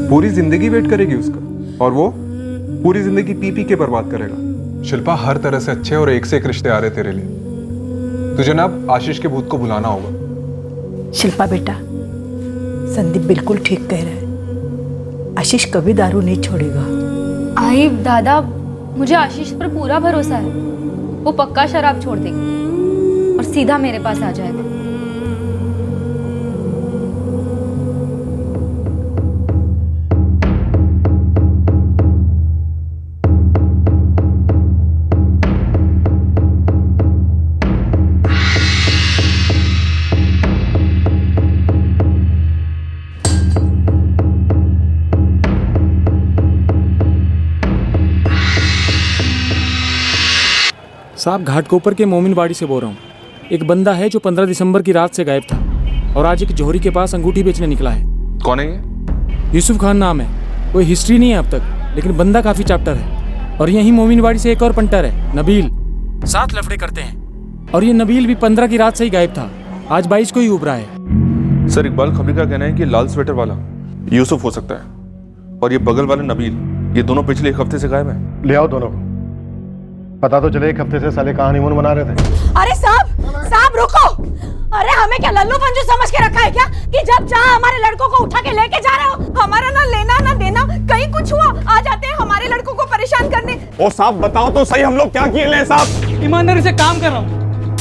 पूरी जिंदगी वेट करेगी उसका, और वो पूरी जिंदगी पी पी के बर्बाद करेगा। शिल्पा, हर तरह से अच्छे और एक से एक रिश्ते आ रहे तेरे लिए। तुझे ना आशीष के भूत को भुलाना होगा। शिल्पा बेटा, संदीप बिल्कुल ठीक कह रहा है, आशीष कभी दारू नहीं छोड़ेगा। आई दादा, मुझे आशीष पर पूरा भरोसा है, वो पक्का शराब छोड़ देगी और सीधा मेरे पास आ जाएगा। साहब, घाटकोपर के मोमिन बाड़ी से बोल रहा हूँ। एक बंदा है जो 15 दिसंबर की रात से गायब था और आज एक जौहरी के पास अंगूठी बेचने निकला है। कौन है ये? यूसुफ खान नाम है। कोई हिस्ट्री नहीं है अब तक, लेकिन बंदा काफी चैप्टर है। और यहीं मोमिन बाड़ी से एक और पंटर है, नबील। 7 लफड़े करते हैं और ये नबील भी 15 की रात से ही गायब था, आज 22 को ही उभरा है। सर, इकबाल खबरी का कहना है कि लाल स्वेटर वाला यूसुफ हो सकता है और ये बगल वाले नबील, ये दोनों पिछले एक हफ्ते से गायब है। ले आओ दोनों को, पता तो चले एक हफ्ते से साले कहां हनीमून मना रहे थे। अरे साहब रुको। अरे हमें क्या लल्लू पंजू समझ के रखा है क्या कि जब चाह हमारे लड़कों को उठा के लेके जा रहे हो? हमारा ना लेना ना देना, कहीं कुछ हुआ आ जाते हैं हमारे लड़कों को परेशान करने। ओ साहब बताओ तो सही, हम लोग क्या किए ले साहब? ईमानदारी से काम कर रहा हूँ,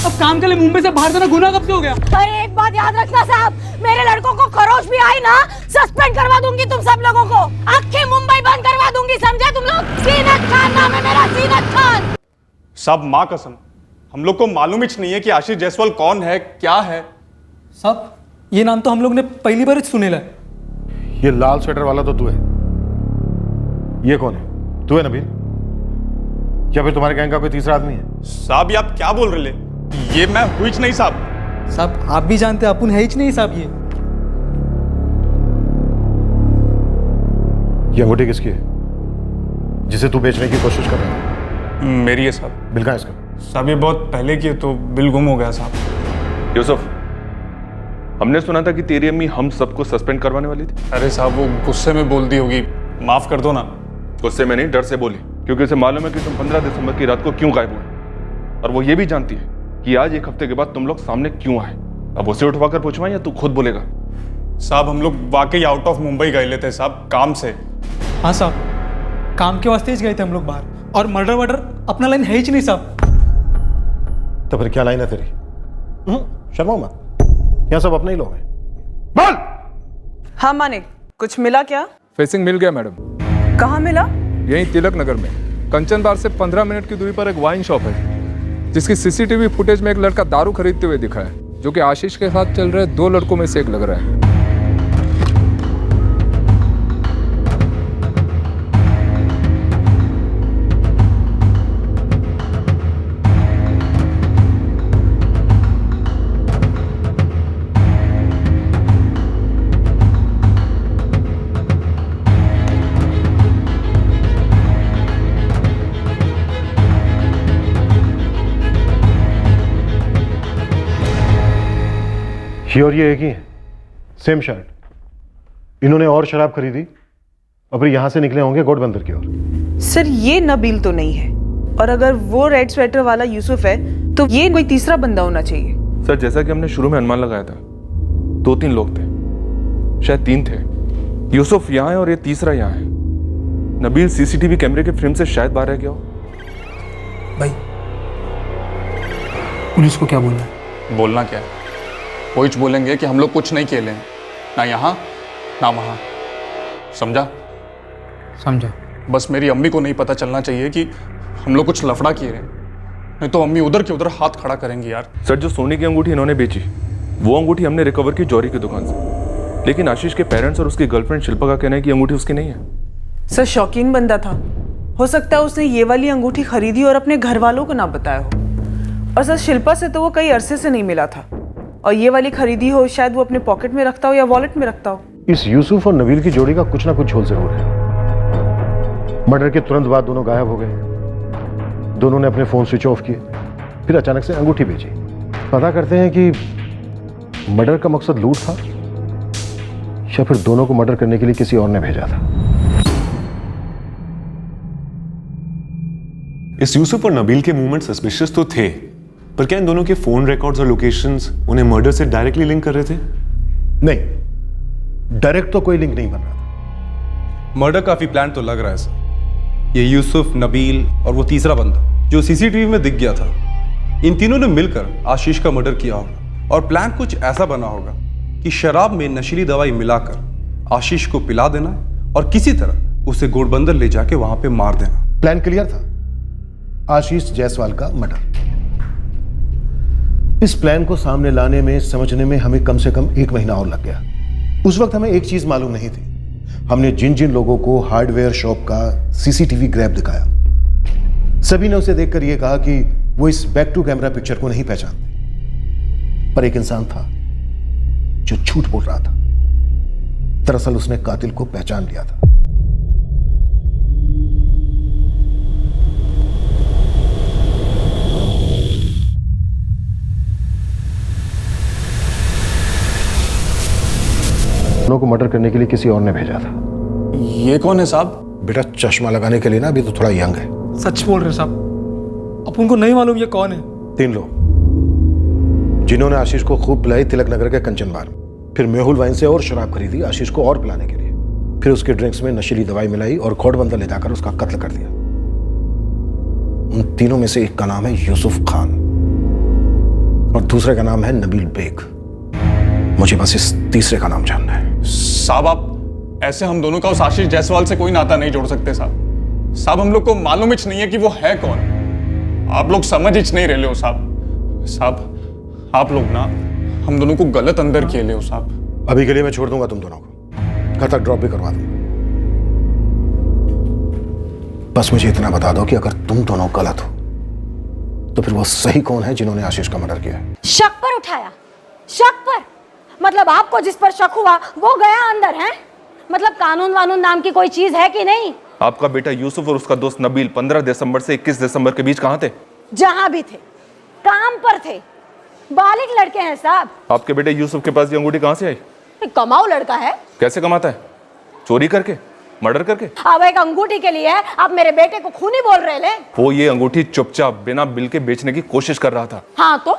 अब काम के लिए मुंबई से बाहर जाना गुनाह कब से हो गया? अरे एक बात याद रखना साहब, मेरे लड़कों को खरोच भी आई ना, सस्पेंड करवा दूंगी तुम सब लोगों को, आखिर मुंबई बंद करवा दूंगी, समझे तुम लोग? जीनत खान नाम है मेरा, जीनत खान। साहब माँ कसम, हम लोग को मालूम ही नहीं है कि आशीष जायसवाल कौन है, क्या है। साहब, ये नाम तो हम लोग ने पहली बार सुनेला है। ये लाल स्वेटर वाला तो तू है। ये कौन है? तू है नबील? या फिर तुम्हारे गैंग का कोई तीसरा आदमी है? साहब ये आप क्या बोल रहे ले? ये मैं हुईच नहीं साहब। साहब आप भी जानते हैं अपन है ही नहीं साहब। ये अंगूठी किसकी है जिसे तू बेचने की कोशिश कर रहा है? मेरी है साहब। बिल कहाँ है इसका? साहब ये बहुत पहले की है तो बिल गुम हो गया साहब। यूसुफ, हमने सुना था कि तेरी अम्मी हम सबको सस्पेंड करवाने वाली थी। अरे साहब वो गुस्से में बोल दी होगी, माफ कर दो ना। गुस्से में नहीं, डर से बोली, क्योंकि उसे मालूम है कि तुम 15 दिसंबर की रात को क्यों गायब हुए, और वो ये भी जानती है कि आज एक हफ्ते के बाद तुम लोग सामने क्यों आए। अब उसे उठवा कर पूछवाएं या तू खुद बोलेगा? साहब हम लोग वाकई आउट ऑफ मुंबई गए लेते साहब, काम से। हाँ साहब, काम के वास्ते ही गए थे हम लोग बाहर, और मर्डर वर्डर अपना लाइन है ही नहीं साहब। तो फिर क्या लाइन है तेरी? शर्मा मत, यहाँ सब अपने ही लोग हैं। बोल। हाँ मानिक, कुछ मिला क्या? फेसिंग मिल गया मैडम। कहाँ मिला? यहीं तिलक नगर में, कंचन बार से 15 मिनट की दूरी पर एक वाइन शॉप है, जिसकी सीसीटीवी फुटेज में एक लड़का दारू खरीदते हुए दिखा है, जो कि आशीष के साथ चल रहे 2 लड़कों में से एक लग रहा है। ये और ये एक ही है, सेम शर्ट। इन्होंने और शराब खरीदी और फिर यहां से निकले होंगे घोड़बंदर की ओर। सर ये नबील तो नहीं है, और अगर वो रेड स्वेटर वाला यूसुफ है तो ये कोई तीसरा बंदा होना चाहिए। सर जैसा कि हमने शुरू में अनुमान लगाया था, 2-3 लोग थे, शायद 3 थे। यूसुफ यहाँ है और ये तीसरा यहाँ है। नबील सीसीटीवी कैमरे के फ्रेम से शायद बाहर रह गया हो। भाई पुलिस को क्या बोलना है? बोलना क्या है? वो ही बोलेंगे कि हम लोग कुछ नहीं खेले हैं, ना यहाँ ना वहाँ। समझा? समझा। बस मेरी अम्मी को नहीं पता चलना चाहिए कि हम लोग कुछ लफड़ा किए हैं, नहीं तो अम्मी उधर के उधर हाथ खड़ा करेंगे यार। सर जो सोने की अंगूठी इन्होंने बेची, वो अंगूठी हमने रिकवर की जौहरी की दुकान से। लेकिन आशीष के पेरेंट्स और उसकी गर्लफ्रेंड शिल्पा का कहना है कि अंगूठी उसकी नहीं है। सर शौकीन बंदा था, हो सकता है उसने ये वाली अंगूठी खरीदी और अपने घर वालों को ना बताया हो। और सर शिल्पा से तो वो कई अरसे से नहीं मिला था, और ये वाली खरीदी हो शायद वो अपने पॉकेट में रखता हो या वॉलेट में रखता हो। इस यूसुफ और नबील की जोड़ी का कुछ ना कुछ झोल जरूर है। मर्डर के तुरंत बाद दोनों गायब हो गए। दोनों ने अपने फोन स्विच ऑफ किए, फिर अचानक से अंगूठी बेची। पता करते हैं कि मर्डर का मकसद लूट था या फिर दोनों को मर्डर करने के लिए किसी और ने भेजा था। इस यूसुफ और नबील के मूवमेंट सस्पिशियस तो थे, पर क्या इन दोनों के फोन रिकॉर्ड्स और लोकेशंस उन्हें मर्डर से डायरेक्टली लिंक कर रहे थे? नहीं, डायरेक्ट तो कोई लिंक नहीं बन रहा था। मर्डर काफी प्लान तो लग रहा है सर। ये यूसुफ, नबील और वो तीसरा बंदा जो सीसीटीवी में दिख गया था, इन तीनों ने मिलकर आशीष का मर्डर किया होगा। और प्लान कुछ ऐसा बना होगा कि शराब में नशीली दवाई मिलाकर आशीष को पिला देना और किसी तरह उसे घोड़बंदर ले जाके वहां पे मार देना। प्लान क्लियर था, आशीष जायसवाल का मर्डर। इस प्लान को सामने लाने में, समझने में हमें कम से कम 1 महीना और लग गया। उस वक्त हमें एक चीज मालूम नहीं थी। हमने जिन जिन लोगों को हार्डवेयर शॉप का सीसीटीवी ग्रैब दिखाया, सभी ने उसे देखकर यह कहा कि वो इस बैक टू कैमरा पिक्चर को नहीं पहचानते। पर एक इंसान था जो झूठ बोल रहा था। दरअसल उसने कातिल को पहचान लिया था। को मर्डर करने के लिए किसी और ने भेजा था। ये कौन है साहब? बेटा चश्मा लगाने के लिए ना अभी तो थोड़ा यंग है। सच बोल रहे साहब, अपन को नहीं मालूम ये कौन है। 3 लोग जिन्होंने आशीष को खूब पिलाई तिलक नगर के कंचन बार में, फिर मेहुल वाइन से और शराब खरीदी आशीष को और पिलाने के लिए, फिर उसके ड्रिंक्स में नशीली दवाई मिलाई और घोड़बंदर ले जाकर उसका कत्ल कर दिया। उन तीनों में से एक का नाम है यूसुफ खान और दूसरे का नाम है नबील बेग। मुझे बस इस तीसरे का नाम जानना है। साहब आप ऐसे हम दोनों का उस आशीष जायसवाल से कोई नाता नहीं जोड़ सकते साहब। साहब हम लोग को मालूम ही नहीं है कि वो है कौन। आप लोग समझ ही नहीं रहे हो साहब। साहब आप लोग ना हम दोनों को गलत अंदर किए ले हो साहब। अभी के लिए मैं छोड़ दूंगा तुम दोनों को, घर तक ड्रॉप भी करवा दूंगा। बस मुझे इतना बता दो कि अगर तुम दोनों गलत हो तो फिर वो सही कौन है जिन्होंने आशीष का मर्डर किया है। शक पर उठाया, शक पर मतलब आपको जिस पर शक हुआ वो गया अंदर है। मतलब कानून वानून नाम की कोई चीज है कि नहीं? आपका बेटा यूसुफ और उसका दोस्त नबील 15 दिसंबर से 21 दिसंबर के बीच कहाँ थे? जहां भी थे, काम पर थे, बालिग लड़के हैं साहब। आपके बेटे यूसुफ के पास ये अंगूठी कहाँ से आई? कमाऊ लड़का है। कैसे कमाता है? चोरी करके, मर्डर करके? अब एक अंगूठी के लिए आप मेरे बेटे को खूनी बोल रहे ले? वो ये अंगूठी चुपचाप बिना बिल के बेचने की कोशिश कर रहा था। हाँ तो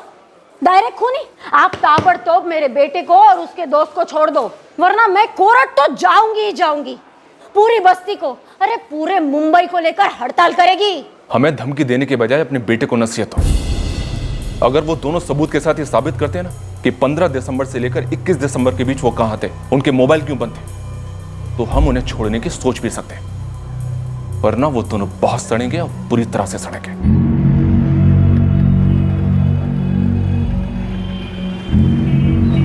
डायरेक्ट खूनी। आप ताबड़तोड़ मेरे बेटे को और उसके दोस्त को छोड़ दो, वरना मैं कोर्ट तो जाऊंगी ही जाऊंगी। पूरी बस्ती को, अरे पूरे मुंबई को लेकर हड़ताल करेगी। हमें धमकी देने के बजाय अपने बेटे को नसीहत हो। अगर वो दोनों सबूत के साथ ये साबित करते हैं ना कि 15 दिसंबर से लेकर 21 दिसंबर के बीच वो कहां थे, उनके मोबाइल क्यों बंद थे, तो हम उन्हें छोड़ने की सोच भी सकते हैं। वरना वो दोनों बहुत सड़ेंगे और पूरी तरह से सड़ेंगे।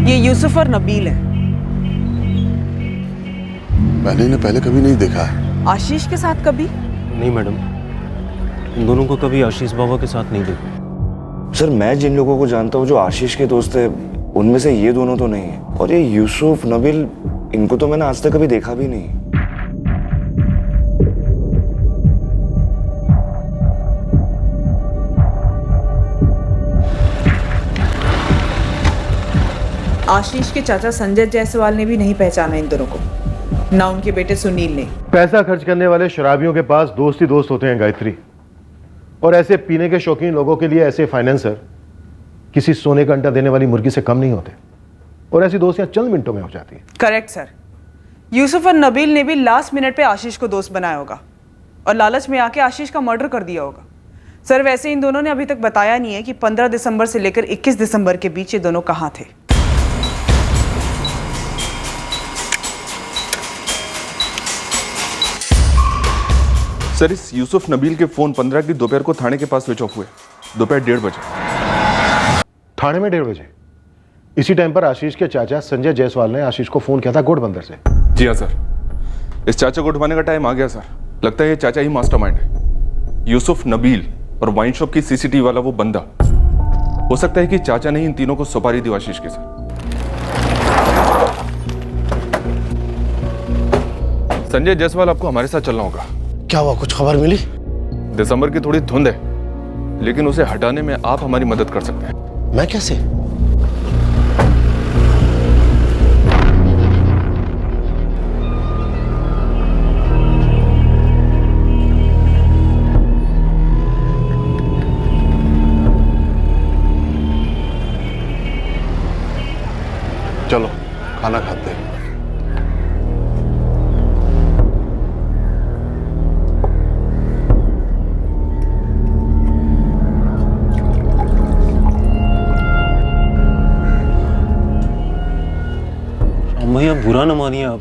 ये यूसुफ और नबील है। मैंने इन्हें पहले कभी नहीं देखा है। आशीष के साथ कभी नहीं मैडम, इन दोनों को कभी आशीष बाबा के साथ नहीं देखा। सर मैं जिन लोगों को जानता हूँ जो आशीष के दोस्त है, उनमें से ये दोनों तो नहीं है। और ये यूसुफ, नबील, इनको तो मैंने आज तक कभी देखा भी नहीं। आशीष के चाचा संजय जायसवाल ने भी नहीं पहचाना इन दोनों को, ना उनके बेटे सुनील ने। पैसा खर्च करने वाले शराबियों के पास दोस्त ही दोस्त होते हैं गायत्री, और ऐसे पीने के शौकीन लोगों के लिए ऐसे फाइनेंसर किसी सोने का अंडा देने वाली मुर्गी से कम नहीं होते, और ऐसी दोस्तियां चंद मिनटों में हो जाती हैं। Correct sir. यूसुफ और नबील ने भी लास्ट मिनट पे आशीष को दोस्त बनाया होगा और लालच में आके आशीष का मर्डर कर दिया होगा। सर वैसे इन दोनों ने अभी तक बताया नहीं है कि 15 दिसंबर से लेकर 21 दिसंबर के बीच ये दोनों कहाँ थे। सर इस यूसुफ नबील के फोन 15 की दोपहर को थाने के पास स्विच ऑफ हुए, दोपहर 1:30 बजे। थाने में 1:30 बजे? इसी टाइम पर आशीष के चाचा संजय जायसवाल ने आशीष को फोन किया था घोड़बंदर से। जी हाँ सर, इस चाचा को उठवाने का टाइम आ गया सर। लगता है ये चाचा ही मास्टरमाइंड है। यूसुफ नबील और वाइन शॉप की सीसीटीवी वाला वो बंदा, हो सकता है कि चाचा ने इन तीनों को सुपारी दी आशीष के साथ। संजय जायसवाल आपको हमारे साथ चलना होगा। क्या हुआ, कुछ खबर मिली? दिसंबर की थोड़ी धुंध है, लेकिन उसे हटाने में आप हमारी मदद कर सकते हैं। मैं कैसे? चलो खाना खाते हैं। भैया बुरा न मानिए आप,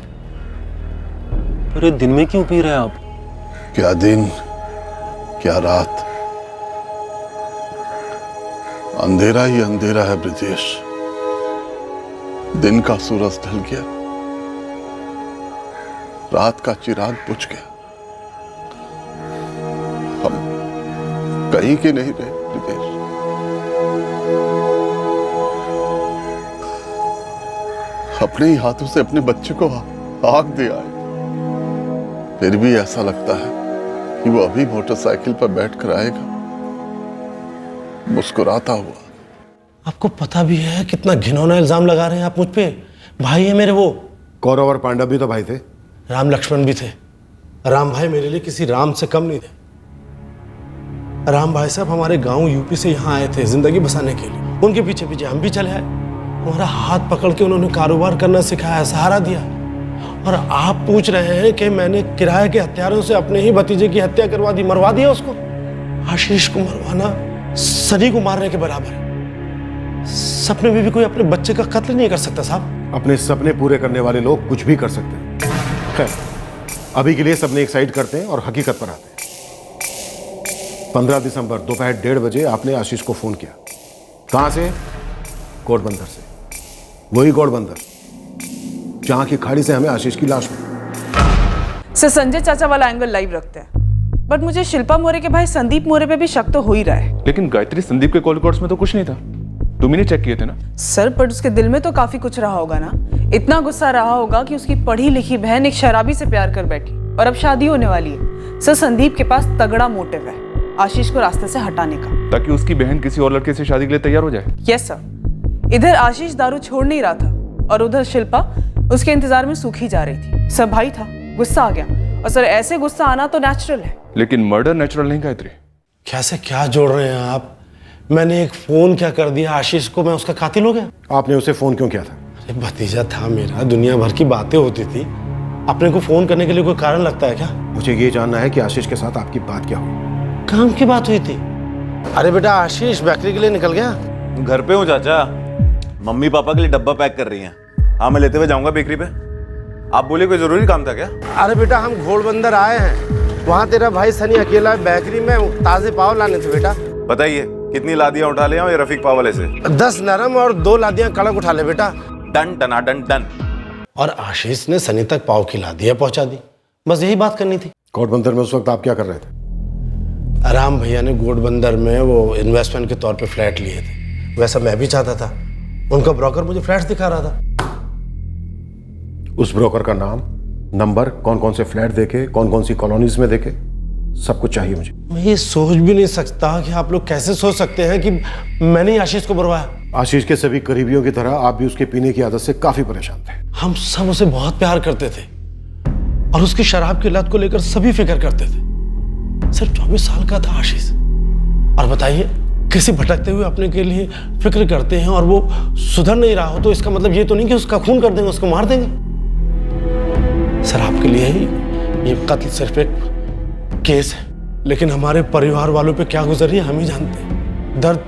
अरे दिन में क्यों पी रहे हैं आप? क्या दिन क्या रात, अंधेरा ही अंधेरा है ब्रिजेश। दिन का सूरज ढल गया, रात का चिराग बुझ गया। हम कहीं के नहीं रहे ब्रिजेश। अपने ही हाथों से अपने बच्चे को आग दे आए, फिर भी ऐसा लगता है कि वो अभी मोटरसाइकिल पर बैठकर आएगा मुस्कुराता हुआ। आपको पता भी है कितना घिनौना इल्जाम लगा रहे हैं आप मुझ पे? भाई है मेरे वो। कौरव और पांडव भी तो भाई थे। राम लक्ष्मण भी थे। राम भाई मेरे लिए किसी राम से कम नहीं थे। राम भाई साहब हमारे गांव यूपी से यहाँ आए थे जिंदगी बसाने के लिए। उनके पीछे पीछे हम भी चले आए। हमारा हाथ पकड़ के उन्होंने कारोबार करना सिखाया, सहारा दिया। और आप पूछ रहे हैं कि मैंने किराए के हत्यारों से अपने ही भतीजे की हत्या करवा दी, मरवा दिया उसको? आशीष को मरवाना सनी को मारने के बराबर है। सपने में भी कोई अपने बच्चे का कत्ल नहीं कर सकता साहब। अपने सपने पूरे करने वाले लोग कुछ भी कर सकते हैं। खैर, अभी के लिए सपने एक साइड करते हैं और हकीकत पर आते हैं। 15 दिसंबर दोपहर 1:30 बजे आपने आशीष को फोन किया। कहां से? घोड़बंदर से। वही घोड़बंदर जहां की खाड़ी से हमें आशीष की लाश मिली। सर संजय चाचा वाला एंगल लाइव रखते हैं, बट मुझे शिल्पा मोरे के भाई संदीप मोरे पे भी शक तो हो ही रहा है। लेकिन गायत्री, संदीप के कॉल रिकॉर्ड्स में तो कुछ नहीं था। तुम ही ने चेक किए थे ना? सर पर उसके दिल में तो काफी कुछ रहा होगा ना। इतना गुस्सा रहा होगा कि उसकी पढ़ी लिखी बहन एक शराबी से प्यार कर बैठी और अब शादी होने वाली है। सर संदीप के पास तगड़ा मोटिव है आशीष को रास्ते से हटाने का, ताकि उसकी बहन किसी और लड़के से शादी के लिए तैयार हो जाए। Yes sir. इधर आशीष दारू छोड़ नहीं रहा था और उधर शिल्पा उसके इंतजार में सूखी जा रही थी। सर भाई था, गुस्सा आ गया। और सर ऐसे गुस्सा आना तो नेचुरल है, लेकिन मर्डर नेचुरल नहीं गायत्री। कैसे क्या जोड़ रहे हैं आप? मैंने एक फोन क्या कर दिया आशीष को, मैं उसका कातिल हो गया? आपने उसे फोन क्यों किया था? अरे भतीजा था मेरा, दुनिया भर की बातें होती थी। अपने को फोन करने के लिए कोई कारण लगता है क्या? मुझे ये जानना है कि आशीष के साथ आपकी बात क्या हुई। काम की बात हुई थी। अरे बेटा आशीष बेकरी के लिए निकल गया। घर पे हूँ चाचा, मम्मी पापा के लिए डब्बा पैक कर रही हैं। हाँ मैं लेते हुए जाऊंगा बेकरी पे। आप बोले कोई जरूरी काम था क्या? अरे बेटा हम घोड़बंदर आए हैं, वहाँ तेरा भाई सनी अकेला है, बेकरी में ताजे पाव लाने थे बेटा। बताइए कितनी लादियां उठा ले आऊं ये रफीक पाव वाले से? 10 नरम और 2 लादियां कड़क उठा ले बेटा। डन डना डन डन। और आशीष ने सनी तक पाव की लादियां पहुंचा दी। बस यही बात करनी थी। घोड़बंदर में उस वक्त आप क्या कर रहे थे? राम भैया ने घोड़बंदर में वो इन्वेस्टमेंट के तौर पे फ्लैट लिए थे। वैसा मैं भी चाहता था। उनका ब्रोकर मुझे फ्लैट्स दिखा रहा था। उस ब्रोकर का नाम, नंबर, कौन कौन से फ्लैट देखे, कौन कौन सी कॉलोनीज में देखे, सब कुछ चाहिए मुझे। मैं ये सोच भी नहीं सकता कि आप लोग कैसे सोच सकते हैं कि मैंने ही आशीष को मरवाया। आशीष के सभी करीबियों की तरह आप भी उसके पीने की आदत से काफी परेशान थे। हम सब उसे बहुत प्यार करते थे और उसकी शराब की लत को लेकर सभी फिक्र करते थे। सिर्फ 24 साल का था आशीष, और बताइए किसी भटकते हुए अपने के लिए फिक्र करते हैं और वो सुधर नहीं रहा हो तो इसका मतलब ये तो नहीं कि उसका खून कर देंगे, उसको मार देंगे। सर आपके लिए ही ये कत्ल सिर्फ एक केस है, लेकिन हमारे परिवार वालों पे क्या गुजर रही है हम ही जानते हैं। दर्द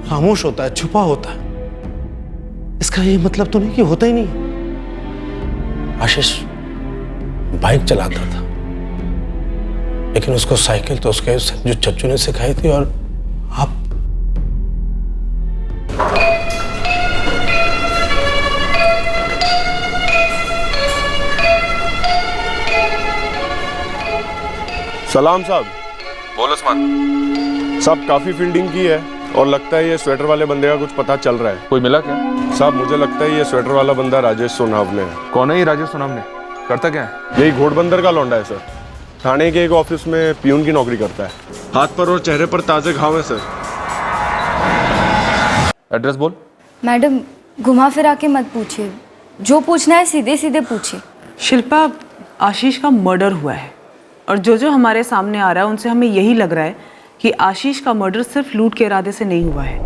खामोश होता है, छुपा होता है, इसका ये मतलब तो नहीं कि होता ही नहीं। आशीष बाइक चलाता था, लेकिन उसको साइकिल तो उसके जो चच्चू ने सिखाई थी। और आप सलाम साहब। बोल उस्मान। साहब काफी फील्डिंग की है और लगता है ये स्वेटर वाले बंदे का कुछ पता चल रहा है। कोई मिला क्या? साहब मुझे लगता है ये स्वेटर वाला बंदा राजेश सोनावने है। कौन है ये राजेश सोनावने? करता क्या है? यही घोड़बंदर का लौंडा है सर। थाने के एक ऑफिस में पियून की नौकरी करता है। हाथ पर और चेहरे पर ताजे घाव है सर। एड्रेस बोल। मैडम घुमा फिरा के मत पूछिए, जो पूछना है सीधे सीधे पूछिए। शिल्पा, आशीष का मर्डर हुआ है और जो हमारे सामने आ रहा है उनसे हमें यही लग रहा है कि आशीष का मर्डर सिर्फ लूट के इरादे से नहीं हुआ है।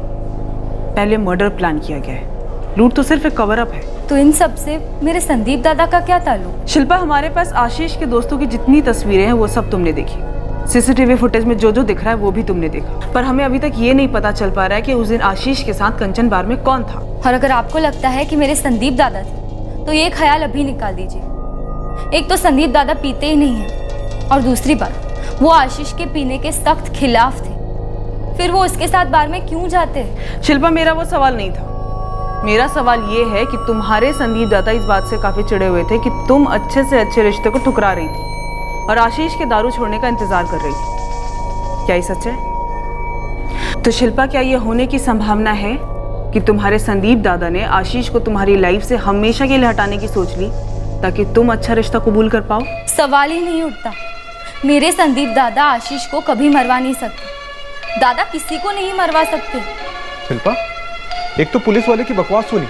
पहले मर्डर प्लान किया गया है, लूट तो सिर्फ एक कवर अप है। तो इन सब से मेरे संदीप दादा का क्या ताल्लुक? शिल्पा, हमारे पास आशीष के दोस्तों की जितनी तस्वीरें हैं वो सब तुमने देखी। सीसीटीवी फुटेज में जो दिख रहा है वो भी तुमने देखा, पर हमें अभी तक ये नहीं पता चल पा रहा है कि उस दिन आशीष के साथ कंचन बार में कौन था। और अगर आपको लगता है कि मेरे संदीप दादा थे तो ये ख्याल अभी निकाल दीजिए। एक तो संदीप दादा पीते ही नहीं है, और दूसरी बात वो आशीष के पीने के सख्त खिलाफ थे। फिर वो उसके साथ बार में क्यों जाते? शिल्पा, मेरा वो सवाल नहीं था। मेरा सवाल ये है कि तुम्हारे संदीप दादा इस बात से काफी चिढ़े हुए थे कि तुम अच्छे से अच्छे रिश्ते को ठुकरा रही थी और आशीष के दारू छोड़ने का इंतजार कर रही थी। क्या ये सच है? तो शिल्पा, क्या ये होने की संभावना है कि तुम्हारे संदीप दादा ने आशीष को तुम्हारी लाइफ से हमेशा के लिए हटाने की सोच ली ताकि तुम अच्छा रिश्ता कबूल कर पाओ? सवाल ही नहीं उठता। मेरे संदीप दादा आशीष को कभी मरवा नहीं सकते। दादा किसी को नहीं मरवा सकते। शिल्पा, एक तो पुलिस वाले की बकवास सुनी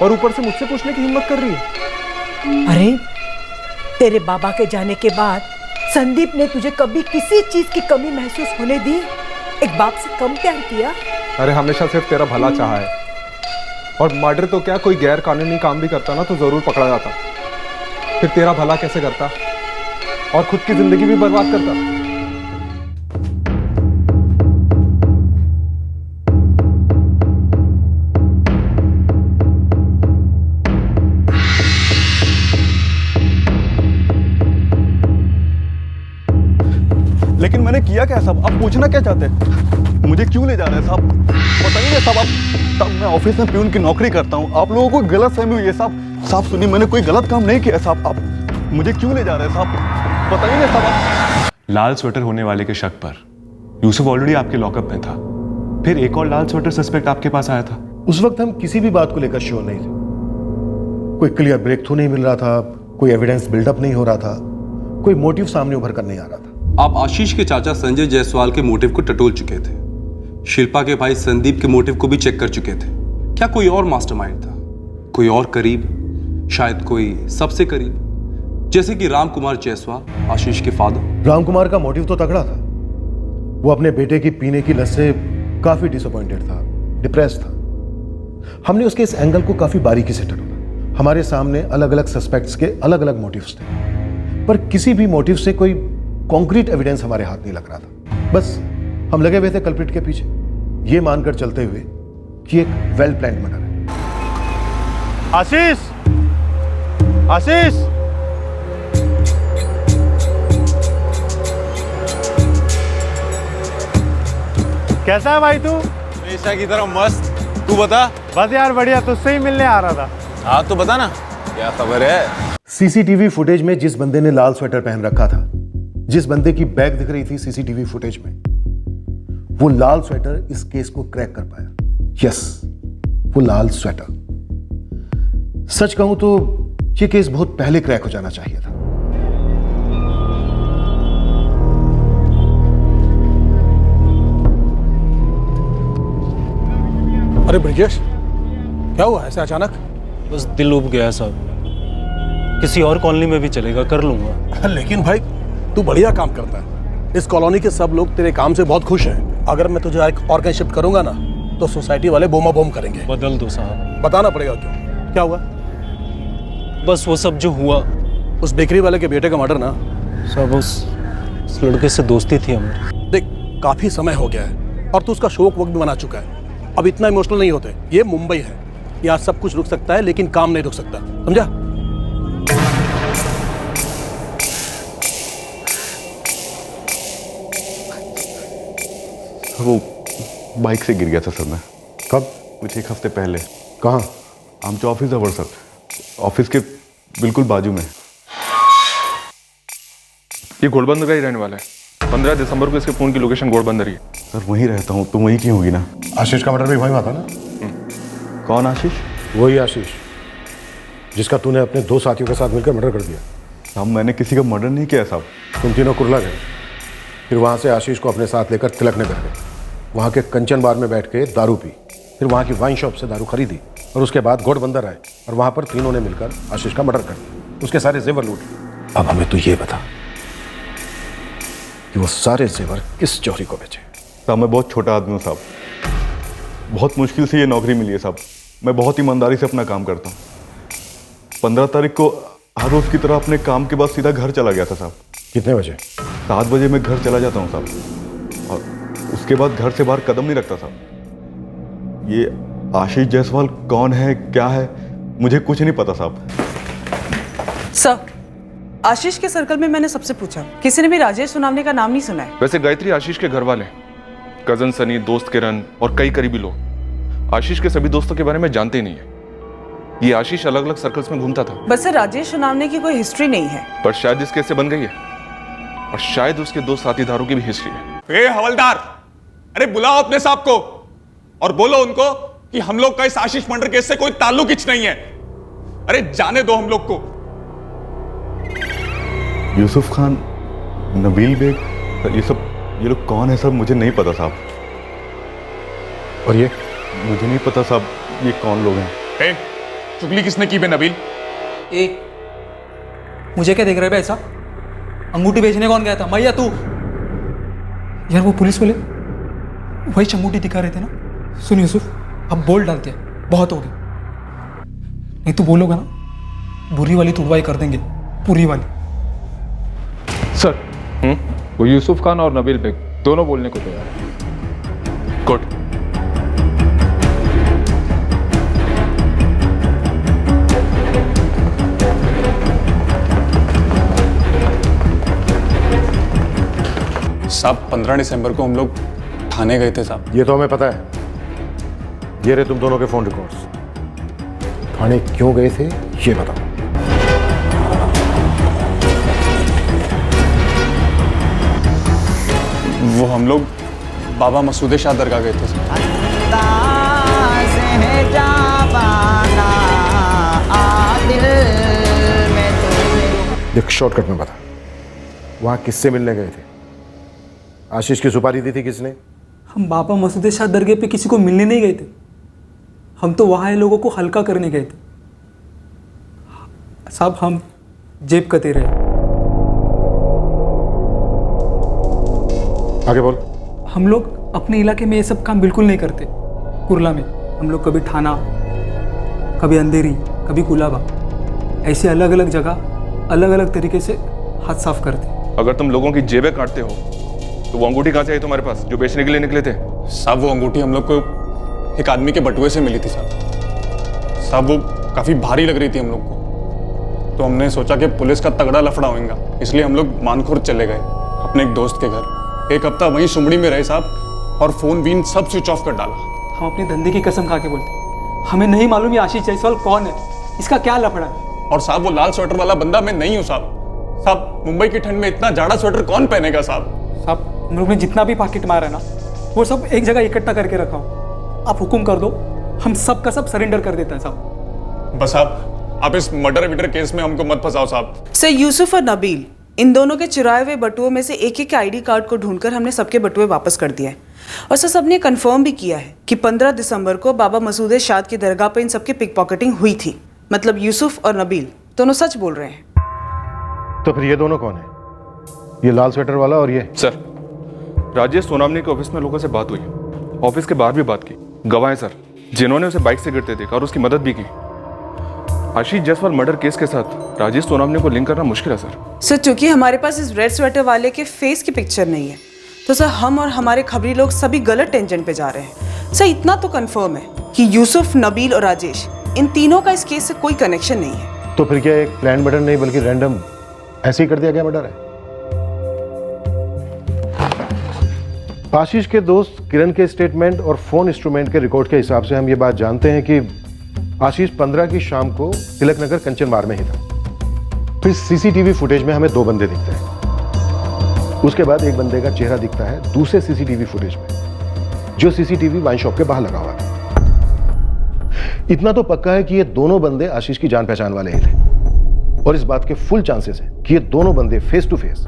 और ऊपर से मुझसे पूछने की हिम्मत कर रही है। अरे तेरे बाबा के जाने के बाद संदीप ने तुझे कभी किसी चीज की कमी महसूस होने दी? एक बाप से कम प्यार किया? अरे हमेशा सिर्फ तेरा भला चाहा है, और मर्डर तो क्या कोई गैर कानूनी काम भी करता ना तो जरूर पकड़ा जाता। फिर तेरा भला कैसे करता और खुद की जिंदगी भी बर्बाद करता? लेकिन मैंने किया क्या साहब? आप पूछना क्या चाहते हैं? मुझे क्यों ले जा रहे हैं साहब? बताइए साहब। आप मैं ऑफिस में प्यून की नौकरी करता हूँ। आप लोगों को गलत फहमी हुई है साहब। साहब सुनिए, मैंने कोई गलत काम नहीं किया साहब। आप मुझे क्यों ले जा रहे हैं साहब? बताइए ना साहब। लाल स्वेटर होने वाले के शक पर यूसुफ ऑलरेडी आपके लॉकअप में था। फिर एक और लाल स्वेटर सस्पेक्ट आपके पास आया था। उस वक्त हम किसी भी बात को लेकर श्योर नहीं थे। कोई क्लियर ब्रेक थ्रू नहीं मिल रहा था, कोई एविडेंस बिल्डअप नहीं हो रहा था, कोई मोटिव सामने उभर कर नहीं आ रहा था। आप आशीष के चाचा संजय जायसवाल के मोटिव को टटोल चुके थे। शिल्पा के भाई संदीप के मोटिव को भी चेक कर चुके थे। क्या कोई और मास्टरमाइंड था? कोई और करीब? शायद कोई सबसे करीब, जैसे कि राम कुमार जायसवाल, आशीष के फादर। राम कुमार का मोटिव तो तगड़ा था। वो अपने बेटे की पीने की लत से काफी डिसअपॉइंटेड था, डिप्रेस था। हमने उसके इस एंगल को काफी बारीकी से टटोला। हमारे सामने अलग अलग सस्पेक्ट्स के अलग अलग मोटिव्स थे, पर किसी भी मोटिव से कोई कॉन्क्रीट एविडेंस हमारे हाथ नहीं लग रहा था। बस हम लगे हुए थे कल्प्रिट के पीछे, ये मानकर चलते हुए कि एक वेल प्लान्ड मर्डर है। आशीष, आशीष, कैसा है भाई तू? हमेशा की तरह मस्त। तू बता। बस यार बढ़िया, तुझसे ही मिलने आ रहा था। हाँ तो बता ना, क्या खबर है? सीसीटीवी फुटेज में जिस बंदे ने लाल स्वेटर पहन रखा था, जिस बंदे की बैग दिख रही थी सीसीटीवी फुटेज में, वो लाल स्वेटर इस केस को क्रैक कर पाया। यस, वो लाल स्वेटर। सच कहूं तो ये केस बहुत पहले क्रैक हो जाना चाहिए था। अरे ब्रिजेश, क्या हुआ ऐसे अचानक? बस दिल उब गया साहब। किसी और कॉलोनी में भी चलेगा, कर लूंगा। लेकिन भाई तू बढ़िया काम करता है। इस कॉलोनी के सब लोग तेरे काम से बहुत खुश हैं। अगर मैं तुझे और कहीं शिफ्ट करूंगा ना तो सोसाइटी वाले बोमा बोम करेंगे। बदल दो साहब। बताना पड़ेगा क्यों, क्या हुआ? बस वो सब जो हुआ, उस बेकरी वाले के बेटे का मर्डर ना सब उस लड़के से दोस्ती थी हमारी। देख, काफी समय हो गया है और तू उसका शोक वक्त भी बना चुका है। अब इतना इमोशनल नहीं होते। ये मुंबई है, यहाँ सब कुछ रुक सकता है लेकिन काम नहीं रुक सकता, समझा? वो बाइक से गिर गया था सर मैं। कब? कुछ 1 हफ्ते पहले। कहाँ? आमचा ऑफिस है सर, ऑफिस के बिल्कुल बाजू में। ये घोड़बंदर का ही रहने वाला है। 15 दिसंबर को इसके फोन की लोकेशन घोड़बंदर ही है। सर वहीं रहता हूँ, तो वहीं की होगी ना। आशीष का मर्डर भी वहीं हुआ था ना? कौन आशीष? वही आशीष जिसका तूने अपने 2 साथियों के साथ मिलकर मर्डर कर दिया। साहब मैंने किसी का मर्डर नहीं किया साहब। तुम तीनों कुर्ला गए, फिर वहाँ से आशीष को अपने साथ लेकर तिलक नगर गए। वहाँ के कंचन बार में बैठ के दारू पी, फिर वहाँ की वाइन शॉप से दारू खरीदी और उसके बाद घोड़बंदर आए और वहाँ पर तीनों ने मिलकर आशीष का मर्डर कर दिया। उसके सारे जेवर लूट लिए। अब हमें तू ये बता कि वो सारे जेवर किस चोरी को बेचे? साहब मैं बहुत छोटा आदमी हूँ साहब, बहुत मुश्किल से ये नौकरी मिली है साहब। मैं बहुत ईमानदारी से अपना काम करता हूँ। 15 तारीख को हर रोज़ की तरह अपने काम के बाद सीधा घर चला गया था साहब। कितने बजे? 7 बजे मैं घर चला जाता हूँ साहब, और उसके बाद घर से बाहर कदम नहीं रखता साहब। ये आशीष जायसवाल कौन है, क्या है, मुझे कुछ नहीं पता साहब। सर, आशीष के सर्कल में मैंने सबसे पूछा, किसी ने भी राजेश सुनावने का नाम नहीं सुना है। वैसे गायत्री आशीष के घर वाले, कजन सनी, दोस्त किरण और कई करीबी लोग आशीष के सभी दोस्तों के बारे में जानते नहीं है। ये आशीष अलग अलग सर्कल्स में घूमता था। बस सर, राजेश सुनावने की कोई हिस्ट्री नहीं है, पर शायद इस केस से बन गई है, और शायद उसके 2 साथीदारों की भी हिस्ट्री है। ए हवलदार, अरे बुलाओ अपने साहब को और बोलो उनको कि हम लोग का इस आशीष मर्डर केस से कोई ताल्लुक हिच नहीं है। अरे जाने दो हम लोग को। यूसुफ खान, नबील बेग, ये लोग कौन है सर? मुझे नहीं पता साहब। और ये? मुझे नहीं पता साहब, ये कौन लोग हैं? ए, चुगली किसने की बे नबील? मुझे क्या देख रहे बे? ऐसा अंगूठी बेचने कौन गया था, मैं या तू? यार वो पुलिस वाले वही अंगूठी दिखा रहे थे ना। सुन यूसुफ, अब बोल डालते हैं, बहुत हो गया। नहीं तू बोलोगा ना, बुरी वाली तुड़वाई कर देंगे, पूरी वाली। सर वो यूसुफ खान और नबील बेग दोनों बोलने को तैयार हैं। गुड। साहब 15 दिसंबर को हम लोग थाने गए थे साहब। ये तो हमें पता है। ये रहे तुम दोनों के फोन रिकॉर्ड्स। थाने क्यों गए थे ये बताओ। वो हम लोग बाबा मसूदे शाह दरगाह गए थे साहब। देख, शॉर्टकट में बता, वहां किससे मिलने गए थे? आशीष की सुपारी दी थी किसने? हम बाबा मसूदे शाह दरगाह पे किसी को मिलने नहीं गए थे, हम तो वहाँ लोगों को हल्का करने गए थे साहब। हम जेब कते रहे। आगे बोल। हम लोग अपने इलाके में ये सब काम बिल्कुल नहीं करते। कुर्ला में हम लोग कभी थाना, कभी अंधेरी, कभी कुलाबा, ऐसे अलग अलग जगह अलग अलग तरीके से हाथ साफ करते। अगर तुम लोगों की जेबें काटते हो तो वो अंगूठी कहाँ से आई तुम्हारे पास जो बेचने के लिए निकले थे? साहब वो अंगूठी हम लोग को एक आदमी के बटुए से मिली थी साहब। साहब वो काफ़ी भारी लग रही थी हम लोग को, तो हमने सोचा कि पुलिस का तगड़ा लफड़ा होगा, इसलिए हम लोग मानखुर्द चले गए अपने एक दोस्त के घर। 1 हफ्ता वहीं सुमड़ी में रहे साहब, और फोन वीन सब स्विच ऑफ कर डाला। हम अपने धंधे की कसम खा के बोलते, हमें नहीं मालूम ये आशीष जायसवाल कौन है, इसका क्या लफड़ा है। और साहब वो लाल स्वेटर वाला बंदा मैं नहीं हूँ साहब। साहब मुंबई की ठंड में इतना जाड़ा स्वेटर कौन पहनेगा साहब? साहब हम लोग ने जितना भी पाकिट मारा ना वो सब एक जगह इकट्ठा करके रखा हो। आप हुक्म कर दो, हम सब का सब सरेंडर कर देते हैं साहब। बस आप इस मर्डर विडर केस में हमको मत फंसाओ साहब। सर, यूसुफ और नबील इन दोनों के चुराए हुए बटुओं में से एक एक के आईडी कार्ड को ढूंढकर हमने सबके बटुए वापस कर दिए हैं। और सर सबने कंफर्म भी किया है कि 15 दिसंबर को बाबा मसूद शाद की दरगाह पर इन सबकी पिक पॉकेटिंग हुई थी। मतलब यूसुफ और नबील दोनों सच बोल रहे हैं। तो फिर ये दोनों कौन है? ये लाल स्वेटर वाला और ये? सर, राजेश सोनामनी के ऑफिस में लोगों से बात हुई, ऑफिस के बाहर भी बात की। गवाह हैं सर जिन्होंने उसे बाइक से गिरते देखा और उसकी मदद भी की। आशीष जायसवाल मर्डर केस के साथ राजेश सोनामनी को लिंक करना मुश्किल है सर। चूंकि हमारे पास इस रेड स्वेटर वाले के फेस की पिक्चर नहीं है, तो सर हम और हमारे खबरी लोग सभी गलत टेंशन पे जा रहे हैं। सर इतना तो कंफर्म है कि यूसुफ, नबील और राजेश, इन तीनों का इस केस से कोई कनेक्शन नहीं है। तो फिर क्या एक प्लान मर्डर नहीं बल्कि रैंडम ऐसे ही कर दिया गया मर्डर है? आशीष के दोस्त किरण के स्टेटमेंट और फोन इंस्ट्रूमेंट के रिकॉर्ड के हिसाब से हम ये बात जानते हैं कि आशीष 15 की शाम को तिलक नगर कंचन बार में ही था। फिर सीसीटीवी फुटेज में हमें 2 बंदे दिखते हैं। उसके बाद एक बंदे का चेहरा दिखता है दूसरे सीसीटीवी फुटेज में, जो सीसीटीवी वाइन शॉप के बाहर लगा हुआ था। इतना तो पक्का है कि ये दोनों बंदे आशीष की जान पहचान वाले ही थे और इस बात के फुल चांसेस हैं कि ये दोनों बंदे फेस टू फेस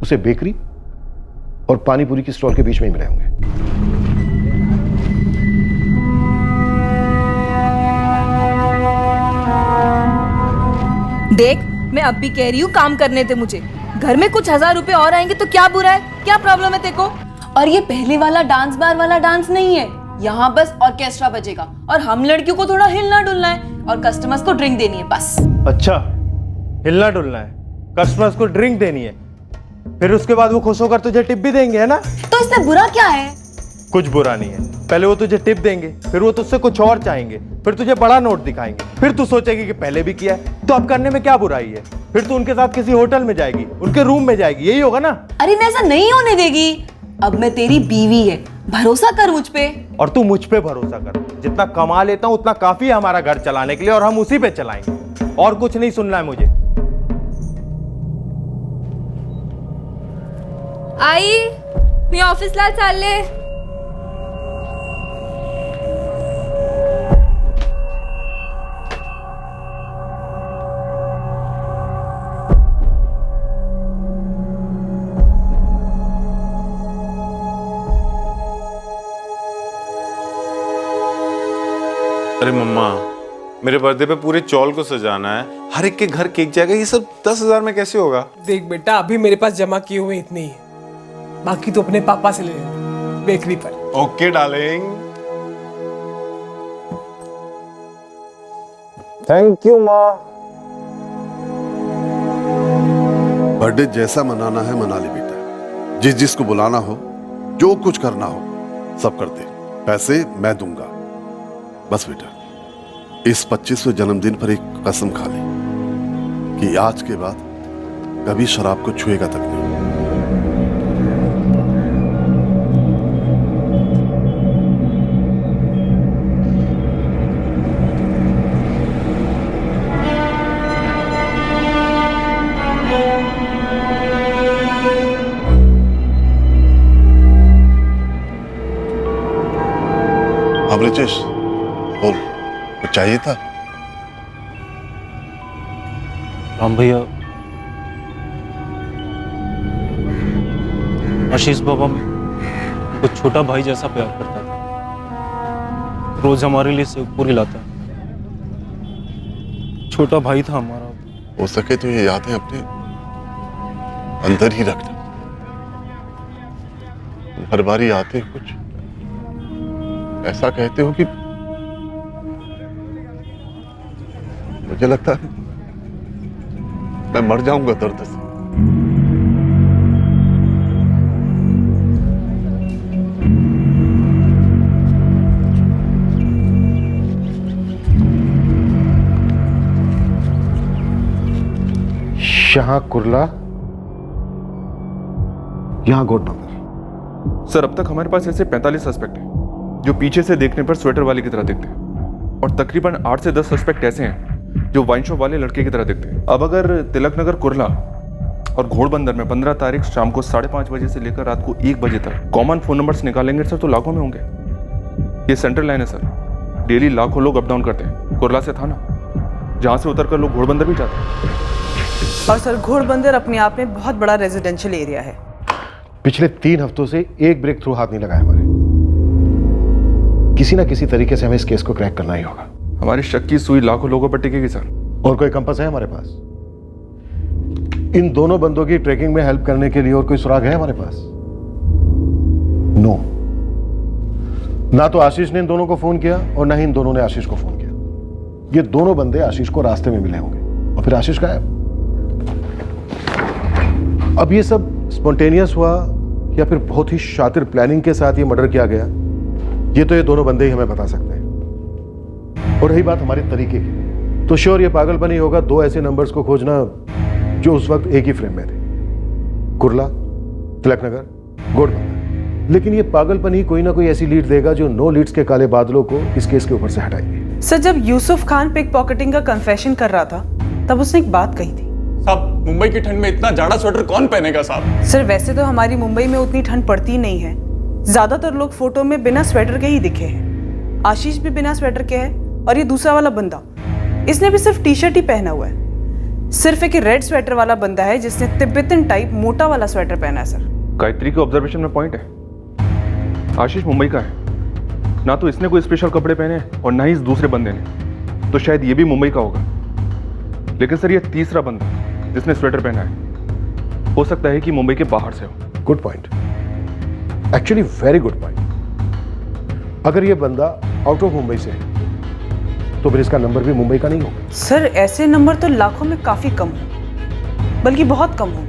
उसे बेकरी और पानीपुरी की स्टॉल के बीच में ही मिले होंगे। देख, मैं अब भी कह रही हूँ काम करने दे मुझे। घर में कुछ 1000 रुपए और आएंगे तो क्या बुरा है? क्या प्रॉब्लम है तेको? और ये पहले वाला डांस बार वाला डांस नहीं है, यहाँ बस ऑर्केस्ट्रा बजेगा और हम लड़कियों को थोड़ा हिलना डुलना है और कस्टमर्स को ड्रिंक देनी है बस। अच्छा, हिलना डुलना है, कस्टमर्स को ड्रिंक देनी है, फिर उसके बाद वो खुश होकर तुझे टिप भी देंगे, है ना? तो इसमें बुरा क्या है? कुछ बुरा नहीं है। पहले वो तुझे टिप देंगे, फिर वो तुझसे कुछ और चाहेंगे, फिर तुझे बड़ा नोट दिखाएंगे, फिर तू सोचेगी कि पहले भी किया है तो अब करने में क्या बुराई है। फिर तू उनके साथ किसी होटल में जाएगी, उनके रूम में जाएगी, यही होगा ना? अरे मैं ऐसा नहीं होने देगी। अब मैं तेरी बीवी है, भरोसा कर मुझ पे। और तू मुझ पे भरोसा कर। जितना कमा लेता हूँ उतना काफी है हमारा घर चलाने के लिए और हम उसी पे चलाएंगे। और कुछ नहीं सुनना है मुझे। आई मी ऑफिसला चालले। अरे मम्मा, मेरे बर्थडे पे पूरे चौल को सजाना है, हर एक के घर केक जाएगा, ये सब 10,000 में कैसे होगा? देख बेटा, अभी मेरे पास जमा किए हुए इतने ही है, बाकी तो अपने पापा से ले लेना बेकरी पर। Okay darling. थैंक यू माँ। बर्थडे जैसा मनाना है मना ले बेटा, जिस जिसको बुलाना हो, जो कुछ करना हो सब कर दे, पैसे मैं दूंगा। बस बेटा इस 25वें जन्मदिन पर एक कसम खा ले कि आज के बाद कभी शराब को छुएगा तक नहीं। अमृतेश बोल, कुछ चाहिए था? राम भैया, आशीष बाबा में कुछ छोटा भाई जैसा प्यार करता था, रोज हमारे लिए सेवपुरी लाता। छोटा भाई था हमारा। हो सके तो ये यादें अपने अंदर ही रखना, हर बारी आते कुछ ऐसा कहते हो कि मुझे लगता है मैं मर जाऊंगा दर्द से। शाह कुर्ला, यहां गोड नंबर। सर, अब तक हमारे पास ऐसे 45 सस्पेक्ट हैं जो पीछे से देखने पर स्वेटर वाले की तरह दिखते हैं और तकरीबन 8 से 10 सस्पेक्ट ऐसे हैं जो वाइन शॉप वाले लड़के की तरह दिखते हैं। अब अगर तिलक नगर कुर्ला और घोड़बंदर में 15 तारीख शाम को 5:30 बजे से लेकर रात को 1 बजे तक कॉमन फोन नंबर्स निकालेंगे सर तो लाखों में होंगे। ये सेंट्रल लाइन है सर, डेली लाखों लोग अप डाउन करते हैं कुर्ला से थाना, जहां से उतरकर लोग घोड़बंदर भी जाते हैं। और सर घोड़बंदर अपने आप में बहुत बड़ा रेजिडेंशियल एरिया है। पिछले 3 हफ्तों से एक ब्रेक थ्रू हाथ नहीं लगाया हमारे। किसी ना किसी तरीके से हमें इस केस को क्रैक करना ही होगा। हमारी शक की सुई लाखों लोगों पर टिकेगी सर। और कोई कंपास है हमारे पास? इन दोनों बंदों की ट्रैकिंग में हेल्प करने के लिए और कोई सुराग है हमारे पास? नो। ना तो आशीष ने इन दोनों को फोन किया और ना ही इन दोनों ने आशीष को फोन किया। ये दोनों बंदे आशीष को रास्ते में मिले होंगे और फिर आशीष गायब। अब ये सब स्पॉन्टेनियस हुआ या फिर बहुत ही शातिर प्लानिंग के साथ ये मर्डर किया गया, ये तो ये दोनों बंदे ही हमें बता सकते हैं। और रही बात हमारे तरीके की, तो श्योर ये पागलपन ही होगा 2 ऐसे नंबर्स को खोजना जो उस वक्त एक ही फ्रेम में थे, कुर्ला, तिलकनगर, घोड़बंदर। लेकिन ये पागलपन ही कोई ना कोई ऐसी लीड देगा जो नो लीड्स के काले बादलों को इस केस के ऊपर से हटाएगी। सर जब यूसुफ खान पिक पॉकेटिंग का कन्फेशन कर रहा था तब उसने एक बात कही थी। साहब मुंबई की ठंड में इतना जाड़ा स्वेटर कौन पहनेगा साहब? सर वैसे तो हमारी मुंबई में उतनी ठंड पड़ती नहीं है, ज्यादातर लोग फोटो में बिना स्वेटर के ही दिखे हैं। आशीष भी बिना स्वेटर के है और ये दूसरा वाला बंदा, इसने भी सिर्फ टी शर्ट ही पहना हुआ है। सिर्फ एक रेड स्वेटर वाला बंदा है जिसने तिब्बतन टाइप मोटा वाला स्वेटर पहना है। सर गायत्री के ऑब्जर्वेशन में पॉइंट है, आशीष मुंबई का है, ना तो इसने कोई स्पेशल कपड़े पहने और ना ही इस दूसरे बंदे ने, तो शायद ये भी मुंबई का होगा। लेकिन सर ये तीसरा बंदा जिसने स्वेटर पहना है, हो सकता है कि मुंबई के बाहर से हो। Good point, actually very good point. अगर ये बंदा आउट ऑफ मुंबई से है तो फिर इसका नंबर भी मुंबई का नहीं होगा। सर ऐसे नंबर तो लाखों में काफी कम हो, बल्कि बहुत कम हो।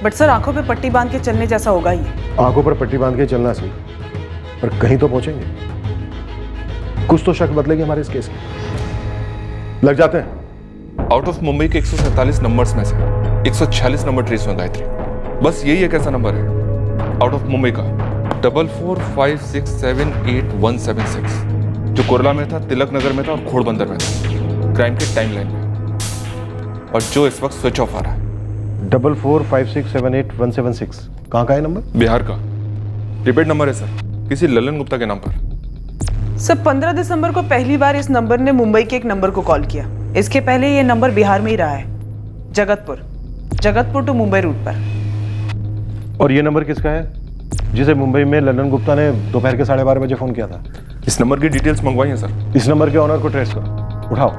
बट सर आंखों पे पट्टी बांध के चलने जैसा होगा ही। आंखों पर पट्टी बांध के चलना सही, पर कहीं तो पहुंचेंगे, कुछ तो शक बदलेगी हमारे इस केस की। लग जाते हैं। आउट ऑफ मुंबई के 147 नंबर्स में से 146 नंबर ट्रेस हुए गायत्री। बस यही एक ऐसा नंबर है आउट ऑफ मुंबई का 4456788176 जो कुरला में था, तिलक नगर में था और घोड़बंदर में था, क्राइम के टाइमलाइन में, और जो इस वक्त स्विच ऑफ आ रहा है। 4456788176 कहाँ का है नंबर? बिहार का प्रीपेड नंबर है सर, किसी ललन गुप्ता के नाम पर। सर 15 दिसंबर को पहली बार इस नंबर ने मुंबई के एक नंबर को कॉल किया। इसके पहले ये नंबर बिहार में ही रहा है, जगतपुर टू मुंबई रूट पर। और ये नंबर किसका है जिसे मुंबई में ललन गुप्ता ने दोपहर के 12:30 बजे फोन किया था? इस नंबर की डिटेल्स मंगवाई हैं सर। इस नंबर के ऑनर को ट्रेस करो, उठाओ।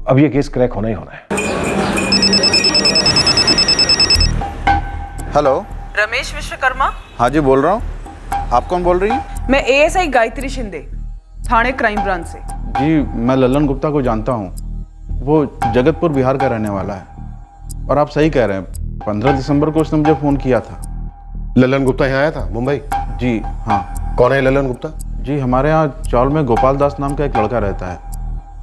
अब ये केस क्रैक होना ही होना है। हेलो, रमेश विश्वकर्मा? हाँ जी बोल रहा हूँ। आप कौन बोल रही हैं? मैं एएसआई गायत्री शिंदे, थाने क्राइम ब्रांच से। जी मैं ललन गुप्ता को जानता हूँ, वो जगतपुर बिहार का रहने वाला है। और आप सही कह रहे हैं, 15 दिसंबर को उसने मुझे फ़ोन किया था। ललन गुप्ता यहाँ आया था मुंबई? जी हाँ। कौन है ललन गुप्ता? जी हमारे यहाँ चौल में गोपाल दास नाम का एक लड़का रहता है।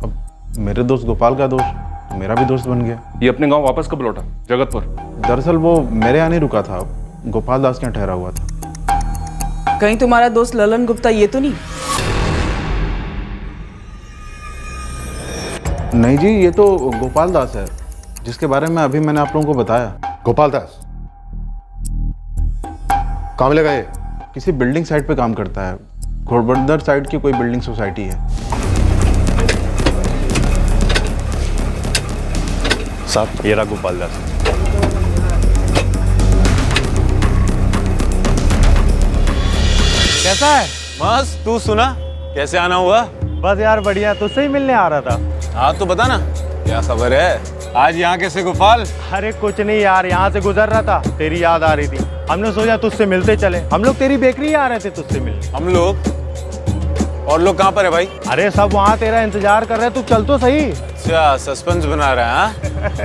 अब मेरे दोस्त गोपाल का दोस्त मेरा भी दोस्त बन गया। ये अपने गांव वापस कब लौटा? जगतपुर? दरअसल वो मेरे यहाँ नहीं रुका था, गोपाल दास के यहाँ ठहरा हुआ था। कहीं तुम्हारा दोस्त ललन गुप्ता ये तो नहीं? नहीं जी, ये तो गोपाल दास है जिसके बारे में अभी मैंने आप लोगों को बताया। गोपाल दास कहाँ मिलेगा ये? किसी बिल्डिंग साइट पे काम करता है, घोड़बंदर साइड की कोई बिल्डिंग सोसाइटी है। साहब ये रहा गोपाल दास। कैसा है? मस्त, तू सुना कैसे आना हुआ? बस यार बढ़िया, तुझसे ही मिलने आ रहा था। हाँ तो बता ना क्या खबर है, आज यहाँ कैसे गोपाल? अरे कुछ नहीं यार, यहाँ से गुजर रहा था, तेरी याद आ रही थी, हमने सोचा तुझसे मिलते चले। हम लोग तेरी बेकरी आ रहे थे तुझसे मिलने। हम लोग? और लोग कहाँ पर है भाई? अरे सब वहाँ तेरा इंतजार कर रहे हैं, तू चल तो सही। अच्छा सस्पेंस बना रहा है हाँ?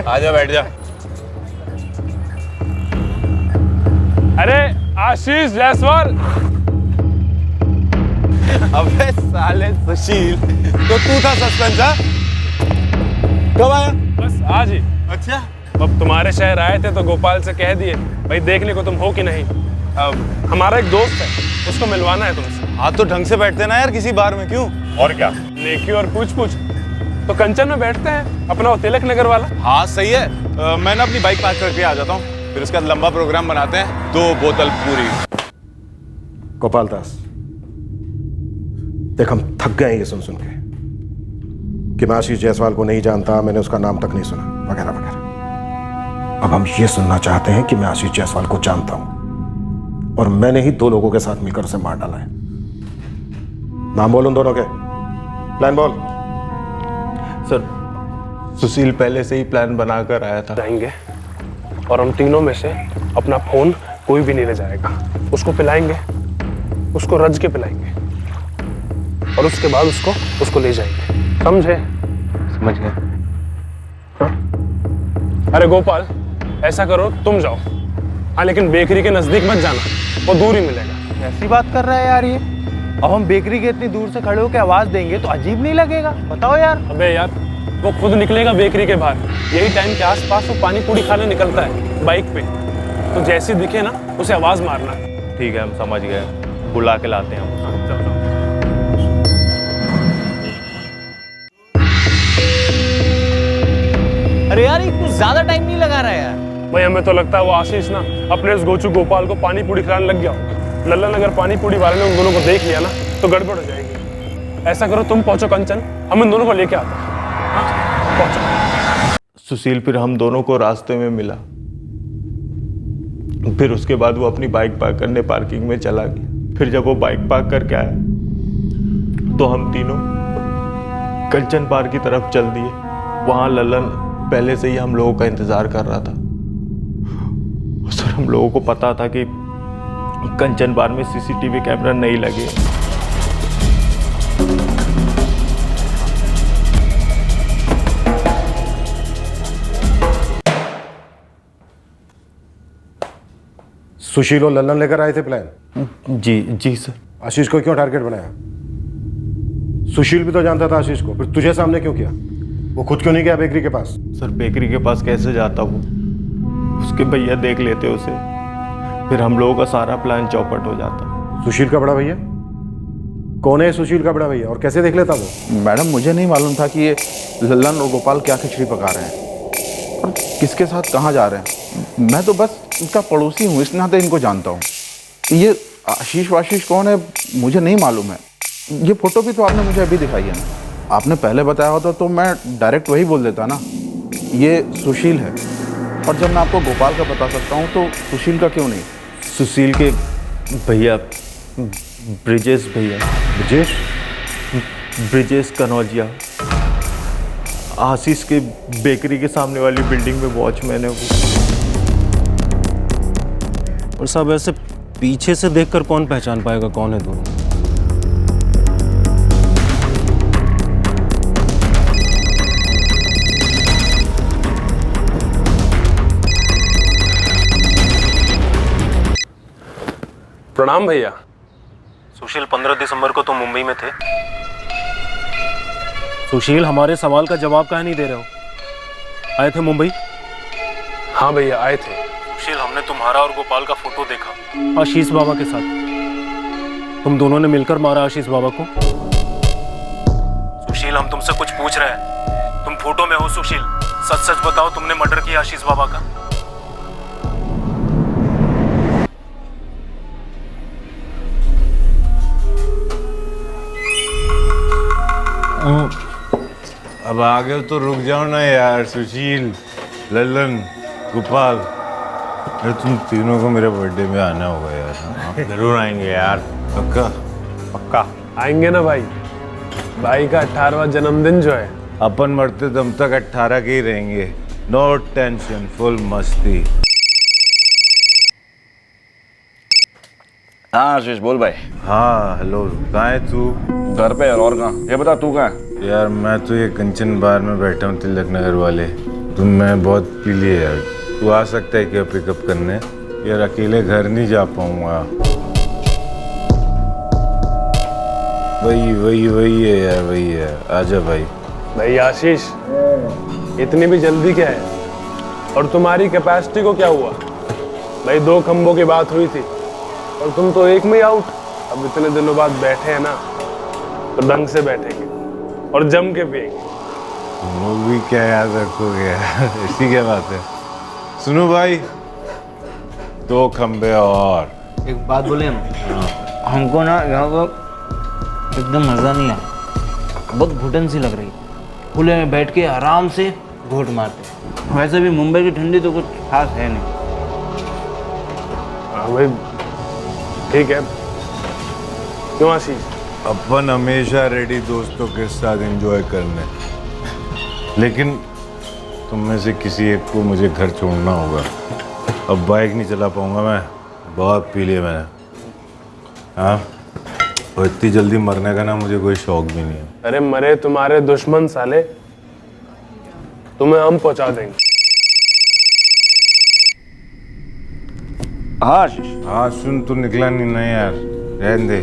आजा बैठ जा। अरे आशीष जायसवाल। अबे साले सुशील, तो तू था सस्पेंस हाँ? कब आया? बस आज ही। अच्छा, अब तुम्हारे शहर आए थे तो गोपाल से कह दिए भाई देखने को तुम हो कि नहीं। हमारा एक दोस्त है, उसको मिलवाना है तुमसे। हाँ तो ढंग से बैठते ना यार किसी बार में, क्यों? और क्या नेकी और पूछ तो कंचन में बैठते हैं, अपना वो तिलक नगर वाला। हाँ सही है, मैं ना अपनी बाइक पार्क करके आ जाता हूँ, फिर उसका लंबा प्रोग्राम बनाते हैं, 2 बोतल पूरी। गोपाल दास देख, हम थक गए ये सुन के कि मैं आशीष जायसवाल को नहीं जानता, मैंने उसका नाम तक नहीं सुना। वगैरह वगैरह। अब हम ये सुनना चाहते हैं कि मैं आशीष जायसवाल को जानता हूं और मैंने ही 2 लोगों के साथ मिलकर उसे मार डाला है। नाम बोल उन दोनों के, प्लान बोल। सर, सुशील पहले से ही प्लान बनाकर आया था। जाएंगे और हम तीनों में से अपना फोन कोई भी नहीं ले जाएगा। उसको पिलाएंगे, उसको रज के पिलाएंगे और उसके बाद उसको ले जाएंगे। समझे? समझ गया। अरे गोपाल, ऐसा करो तुम जाओ, हाँ लेकिन बेकरी के नजदीक मत जाना, वो दूर ही मिलेगा। ऐसी बात कर रहा है यार ये। अब हम बेकरी के इतनी दूर से खड़े होकर आवाज देंगे तो अजीब नहीं लगेगा? बताओ यार। अबे यार, वो खुद निकलेगा बेकरी के बाहर। यही टाइम के आसपास वो पानी पूरी खाने निकलता है बाइक पे। तो जैसे दिखे ना उसे आवाज मारना। ठीक है, हम समझ गए, बुला के लाते हैं हम। अरे यार, ये कुछ ज्यादा टाइम नहीं लगा रहा है यार। भाई हमें तो लगता है वो आशीष ना अपने उस गोचू गोपाल को पानी पूरी खिलाने लग गया होगा। लल्लन अगर पानी पूरी वाले ने उन दोनों को देख लिया ना तो गड़बड़ हो जाएगी। ऐसा करो तुम पहुंचो कंचन, हम इन दोनों को लेके आते हैं। पहुंचो। सुशील फिर हम दोनों को रास्ते में मिला। फिर उसके बाद वो अपनी बाइक पार्क करने पार्किंग में चला गया। फिर जब वो बाइक पार्क करके आया तो हम तीनों कंचन पार्क की तरफ चल दिए। वहां लल्लन पहले से ही हम लोगों का इंतजार कर रहा था। सर, हम लोगों को पता था कि कंचन बार में सीसीटीवी कैमरा नहीं लगे। सुशील और लल्लन लेकर आए थे प्लान? जी सर। आशीष को क्यों टारगेट बनाया? सुशील भी तो जानता था आशीष को, फिर तुझे सामने क्यों किया? वो खुद क्यों नहीं गया बेकरी के पास? सर, बेकरी के पास कैसे जाता वो? उसके भैया देख लेते उसे, फिर हम लोगों का सारा प्लान चौपट हो जाता। सुशील का बड़ा भैया कौन है? सुशील का बड़ा भैया, और कैसे देख लेता वो? मैडम, मुझे नहीं मालूम था कि ये लल्लन और गोपाल क्या खिचड़ी पका रहे हैं और किसके साथ कहाँ जा रहे हैं। मैं तो बस इनका पड़ोसी हूँ, इस नाते इनको जानता हूँ। ये आशीष वाशीष कौन है मुझे नहीं मालूम है। ये फोटो भी तो आपने मुझे अभी दिखाई है ना। आपने पहले बताया होता तो मैं डायरेक्ट वही बोल देता ना, ये सुशील है। और जब मैं आपको गोपाल का बता सकता हूँ तो सुशील का क्यों नहीं? सुशील के भैया ब्रिजेश भैया। ब्रिजेश कनौजिया, आशीष के बेकरी के सामने वाली बिल्डिंग में वॉचमैन है वो। और सब ऐसे पीछे से देखकर कौन पहचान पाएगा कौन है दोनों? प्रणाम भैया। सुशील, 15 दिसंबर को तुम मुंबई में थे। सुशील, हमारे सवाल का जवाब काहे नहीं दे रहे हो? आए थे मुंबई? हाँ भैया, आए थे। सुशील, हमने तुम्हारा और गोपाल का फोटो देखा आशीष बाबा के साथ। तुम दोनों ने मिलकर मारा आशीष बाबा को। सुशील, हम तुमसे कुछ पूछ रहे हैं, तुम फोटो में हो सुशील, सच सच बताओ तुमने मर्डर किया आशीष बाबा का? अब आगे तो रुक जाओ ना यार। सुशील, लल्लन, गोपाल, अरे तुम तीनों को मेरे बर्थडे में आना होगा यार। जरूर आएंगे यार। पक्का? पक्का आएंगे ना भाई। भाई का 18वां जन्मदिन जो है, अपन मरते दम तक 18 के ही रहेंगे। नो टेंशन, फुल मस्ती। हाँ आशीष, बोल भाई। हाँ हेलो, कहाँ है तू? घर पे यार, और कहाँ? ये बता तू कहाँ है? यार मैं तो ये कंचन बार में बैठा हूँ, तिलक नगर वाले। तुम मैं बहुत पी लिए यार। तू आ सकता है क्या पिकअप करने? यार अकेले घर नहीं जा पाऊंगा। वही है यार, वही है। आजा भाई। भाई आशीष, इतनी भी जल्दी क्या है? और तुम्हारी कैपेसिटी को क्या हुआ भाई? 2 खंभों की बात हुई थी और तुम तो एक में आउट। अब इतने दिनों बाद बैठे हैं ना तो ढंग से बैठेंगे और जम के पिएंगे। तुम लोग भी क्या याद रखोगे यार? ऐसी क्या बात है? सुनो भाई, 2 खंबे और। एक बात बोले हमको ना यहाँ को एकदम मज़ा नहीं आया। बहुत घुटन सी लग रही। खुले में बैठ के आराम से घूट मारते। वैसे भी मुंबई की ठंडी तो कुछ खास है नहीं। हाँ भाई ठीक है। क्यों आशीष? अपन हमेशा रेडी दोस्तों के साथ एंजॉय करने, लेकिन तुम में से किसी एक को मुझे घर छोड़ना होगा। अब बाइक नहीं चला पाऊंगा मैं, बहुत पी लिया मैंने। हाँ, और इतनी जल्दी मरने का ना मुझे कोई शौक भी नहीं है। अरे मरे तुम्हारे दुश्मन साले, तुम्हें हम पहुंचा देंगे। हाँ आशीष। हाँ सुन, तू निकला नहीं यार, रहने दे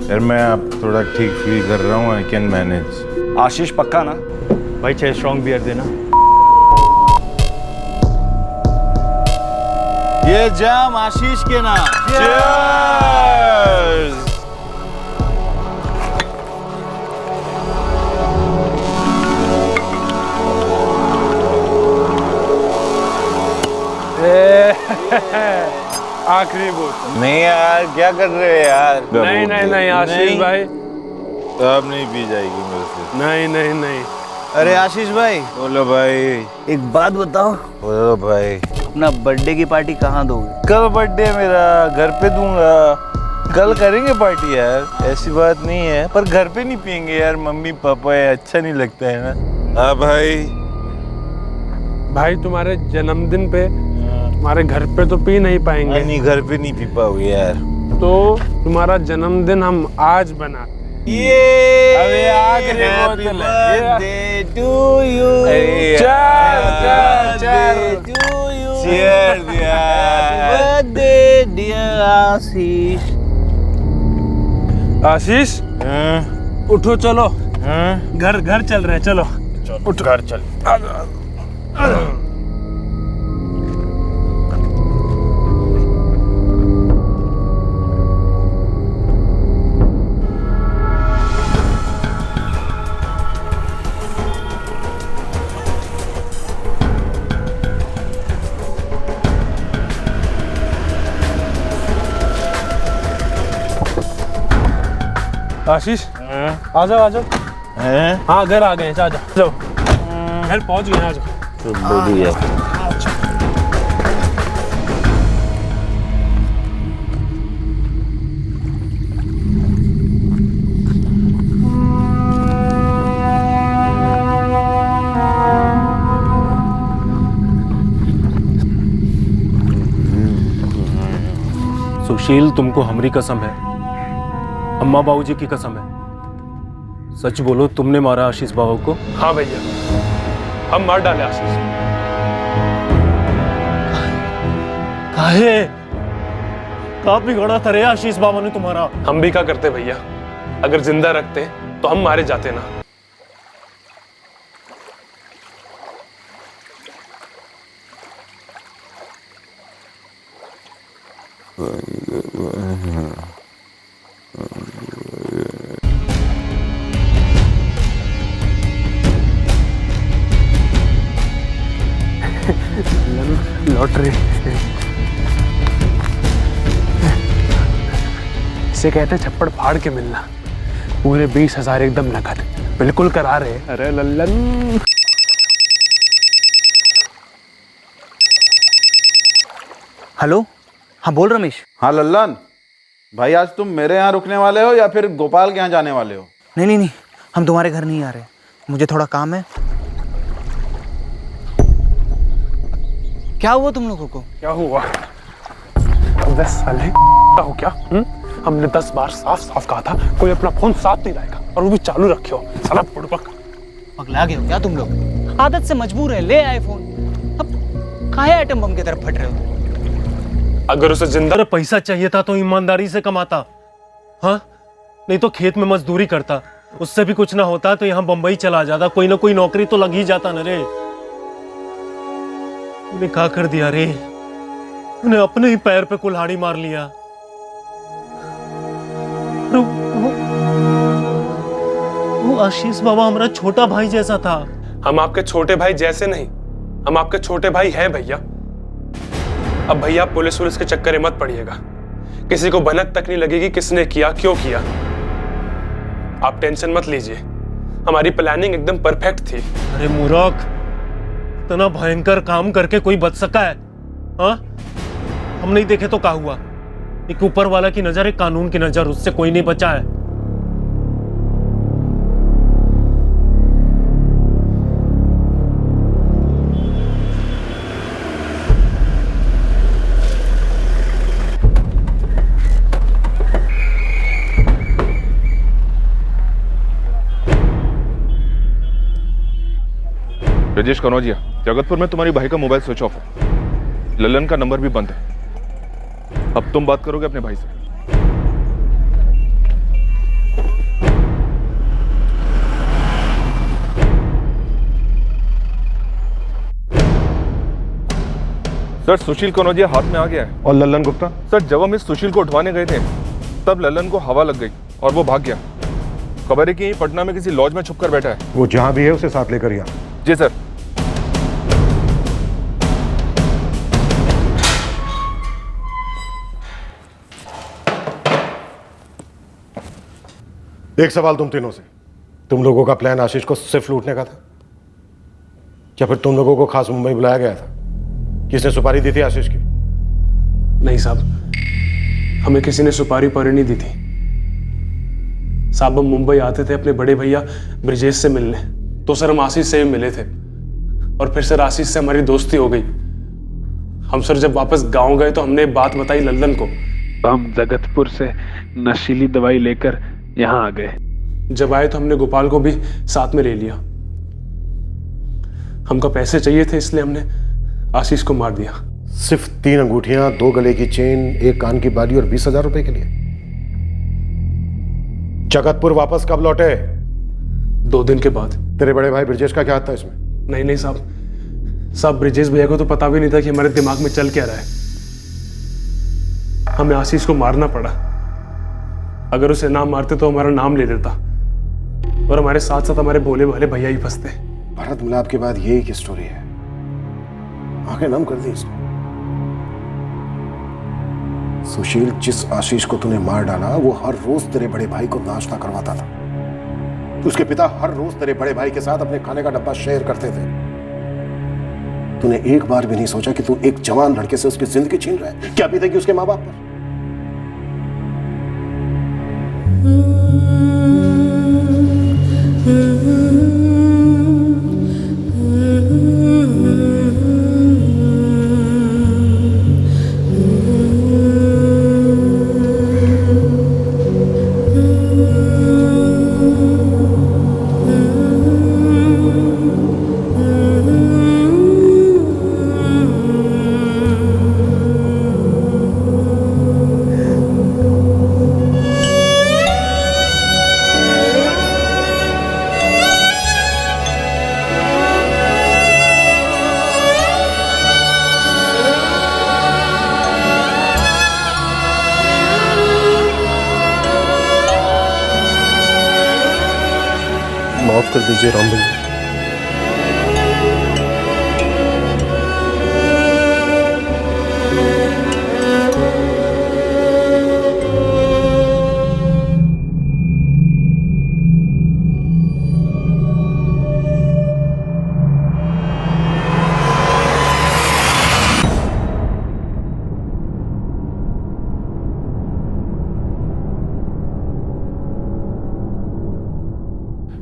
यार, मैं अब थोड़ा ठीक फील कर रहा हूँ। I can manage. आशीष पक्का ना? भाई 6 स्ट्रॉन्ग बियर देना। ये जाम आशीष के नाम। आखिरी बोल। नहीं यार, क्या कर रहे हो यार? नहीं आशीष भाई, अब नहीं पी जाएगी मेरे से। नहीं। अरे आशीष भाई, बोलो भाई। एक बात बताओ। बोलो भाई। अपना बर्थडे की पार्टी कहाँ दोगे? कल बर्थडे मेरा, घर पे दूंगा। कल करेंगे पार्टी यार, ऐसी बात नहीं है, पर घर पे नहीं पियेंगे यार, मम्मी पापा है, अच्छा नहीं लगता है ना। हाँ भाई तुम्हारे जन्मदिन पे तुम्हारे घर पे तो पी नहीं पाएंगे। नहीं, घर पे नहीं पी पाओगे यार। तो तुम्हारा जन्मदिन हम आज बनाते हैं। ये अरे आखिरी बोतल है। आशीष उठो, चलो घर चल रहे हैं, चलो उठो। घर चल। आशीष आ जाओ। हाँ घर आ गए, आ जाओ। घर पहुंच गए, आ जाओ। बढ़िया। सुशील, तुमको हमारी कसम है, अम्मा बाबूजी की कसम है, सच बोलो, तुमने मारा आशीष बाबू को? हाँ भैया, हम मार डाले आशीष। काहे? कब बिगड़ा था रे आशीष बाबा ने तुम्हारा? हम भी क्या करते भैया, अगर जिंदा रखते तो हम मारे जाते ना। लॉटरी इसे कहते छप्पड़ फाड़ के मिलना। पूरे 20,000 एकदम नकद, बिल्कुल करा रहे। अरे लल्लन। हेलो, हाँ बोल रमेश। हाँ लल्लन भाई, आज तुम मेरे यहाँ रुकने वाले हो या फिर गोपाल के यहाँ जाने वाले हो? नहीं, हम तुम्हारे घर नहीं आ रहे, मुझे थोड़ा काम है। क्या हुआ तुम लोगों को? क्या हुआ? 10 साले क्या हो क्या? हमने 10 बार साफ कहा था कोई अपना फोन साथ नहीं लाएगा, और वो भी चालू रखे हो। साला बुड़बक। पगला गए हो क्या तुम लोग? आदत से मजबूर है, ले आए फोन। अब काहे एटम बम की तरफ फट रहे हो? अगर उसे जिंदा पैसा चाहिए था तो ईमानदारी से कमाता, हाँ? नहीं तो खेत में मजदूरी करता, उससे भी कुछ ना होता तो यहाँ बंबई चला जाता, कोई ना कोई नौकरी तो लग ही जाता न रे। उन्हें क्या कर दिया रे? उन्हें अपने ही पैर पे कुल्हाड़ी मार लिया। वो आशीष बाबा हमारा छोटा भाई जैसा था। हम आपके छोटे भाई जैसे नहीं, हम आपके छोटे भाई हैं भैया। अब भैया पुलिस के चक्कर में मत पड़िएगा, किसी को भनक तक नहीं लगेगी किसने किया, क्यों किया। आप टेंशन मत लीजिए, हमारी प्लानिंग एकदम परफेक्ट थी। अरे मूर्ख, इतना भयंकर काम करके कोई बच सका है? हाँ, हम नहीं देखे तो क्या हुआ? एक ऊपर वाला की नजर, एक कानून की नजर, उससे कोई नहीं बचा है। ब्रजेश कनौजिया, जगतपुर में तुम्हारी भाई का मोबाइल स्विच ऑफ है, ललन का नंबर भी बंद है। अब तुम बात करोगे अपने भाई से। सर, सुशील कनौजिया हाथ में आ गया है। और ललन गुप्ता? सर, जब हम इस सुशील को उठवाने गए थे तब ललन को हवा लग गई और वो भाग गया। खबर है कि यही पटना में किसी लॉज में छुपकर बैठा है। वो जहां भी है उसे साथ लेकर यहाँ। जी सर। एक सवाल तुम तीनों से, तुम लोगों का प्लान आशीष को सिर्फ लूटने का था या फिर तुम लोगों को खास मुंबई बुलाया गया था? किसने सुपारी दी थी आशीष की? नहीं साहब, हमें किसी ने सुपारी पारी नहीं दी थी साहब। हम मुंबई आते थे अपने बड़े भैया ब्रिजेश से मिलने, तो सर हम आशीष से भी मिले थे और फिर सर आशीष से हमारी दोस्ती हो गई। हम सर जब वापस गांव गए तो हमने बात बताई लल्लन को। हम जगतपुर से नशीली दवाई लेकर यहाँ आ गए। जब आए तो हमने गोपाल को भी साथ में ले लिया। हमको पैसे चाहिए थे इसलिए हमने आशीष को मार दिया। सिर्फ 3 अंगूठियां, 2 गले की चेन, 1 कान की बाली और 20,000 रुपए के लिए? जगतपुर वापस कब लौटे? 2 दिन के बाद। तेरे बड़े भाई ब्रिजेश का क्या हाथ था इसमें? नहीं साहब, ब्रिजेश भैया को तो पता भी नहीं था कि हमारे दिमाग में चल क्या रहा है। हमें आशीष को मारना पड़ा। अगर उसे ना मारते तो हमारा नाम ले लेता और हमारे साथ साथ हमारे भोले भाले भैया ही फंसते। भारत मिलाप के बाद ये एक स्टोरी है, आंखें नम कर दी इसने। सुशील, जिस आशीष को तूने मार डाला वो हर रोज तेरे बड़े भाई को नाश्ता करवाता था। उसके पिता हर रोज तेरे बड़े भाई के साथ अपने खाने का डब्बा शेयर करते थे। तूने एक बार भी नहीं सोचा कि तू एक जवान लड़के से उसकी जिंदगी छीन रहा है? क्या बीतेगी उसके माँ बाप पर? माफ कर दीजिए राम भैया।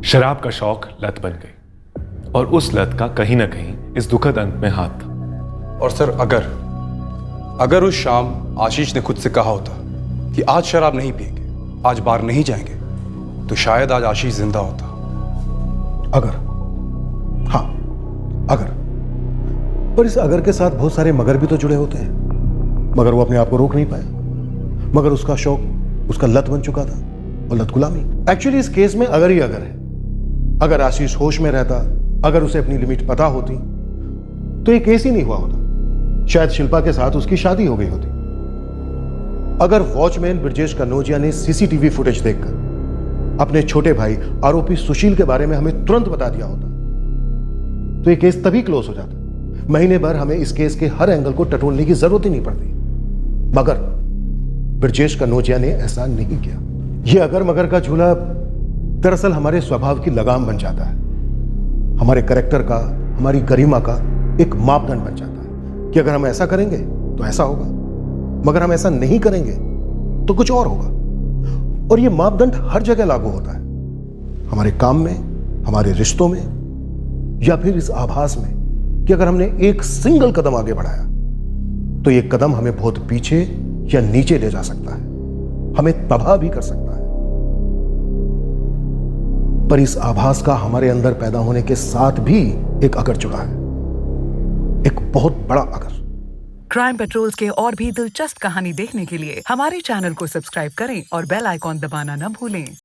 शराब का शौक लत बन गई और उस लत का कहीं ना कहीं इस दुखद अंत में हाथ था। और सर, अगर उस शाम आशीष ने खुद से कहा होता कि आज शराब नहीं पिएंगे, आज बार नहीं जाएंगे, तो शायद आज आशीष जिंदा होता। अगर पर इस अगर के साथ बहुत सारे मगर भी तो जुड़े होते हैं। मगर वो अपने आप को रोक नहीं पाया। मगर उसका शौक उसका लत बन चुका था और लत गुलामी। एक्चुअली इस केस में अगर ही अगर है। अगर आशीष होश में रहता, अगर उसे अपनी लिमिट पता होती तो ये केस ही नहीं हुआ होता। शायद शिल्पा के साथ उसकी शादी हो गई होती। अगर वॉचमैन ब्रजेश कनौजिया ने सीसीटीवी फुटेज देखकर अपने छोटे भाई आरोपी सुशील के बारे में हमें तुरंत बता दिया होता तो ये केस तभी क्लोज हो जाता। महीने भर हमें इस केस के हर एंगल को टटोलने की जरूरत ही नहीं पड़ती। मगर ब्रजेश कनौजिया ने ऐसा नहीं किया। यह अगर मगर का झूला दरअसल हमारे स्वभाव की लगाम बन जाता है। हमारे कैरेक्टर का, हमारी गरिमा का एक मापदंड बन जाता है कि अगर हम ऐसा करेंगे तो ऐसा होगा, मगर हम ऐसा नहीं करेंगे तो कुछ और होगा। और यह मापदंड हर जगह लागू होता है, हमारे काम में, हमारे रिश्तों में, या फिर इस आभास में कि अगर हमने एक सिंगल कदम आगे बढ़ाया तो यह कदम हमें बहुत पीछे या नीचे ले जा सकता है, हमें तबाह भी कर सकता है। पर इस आभास का हमारे अंदर पैदा होने के साथ भी एक अगर जुड़ा है, एक बहुत बड़ा अगर। क्राइम पेट्रोल्स के और भी दिलचस्प कहानी देखने के लिए हमारे चैनल को सब्सक्राइब करें और बेल आइकॉन दबाना न भूलें।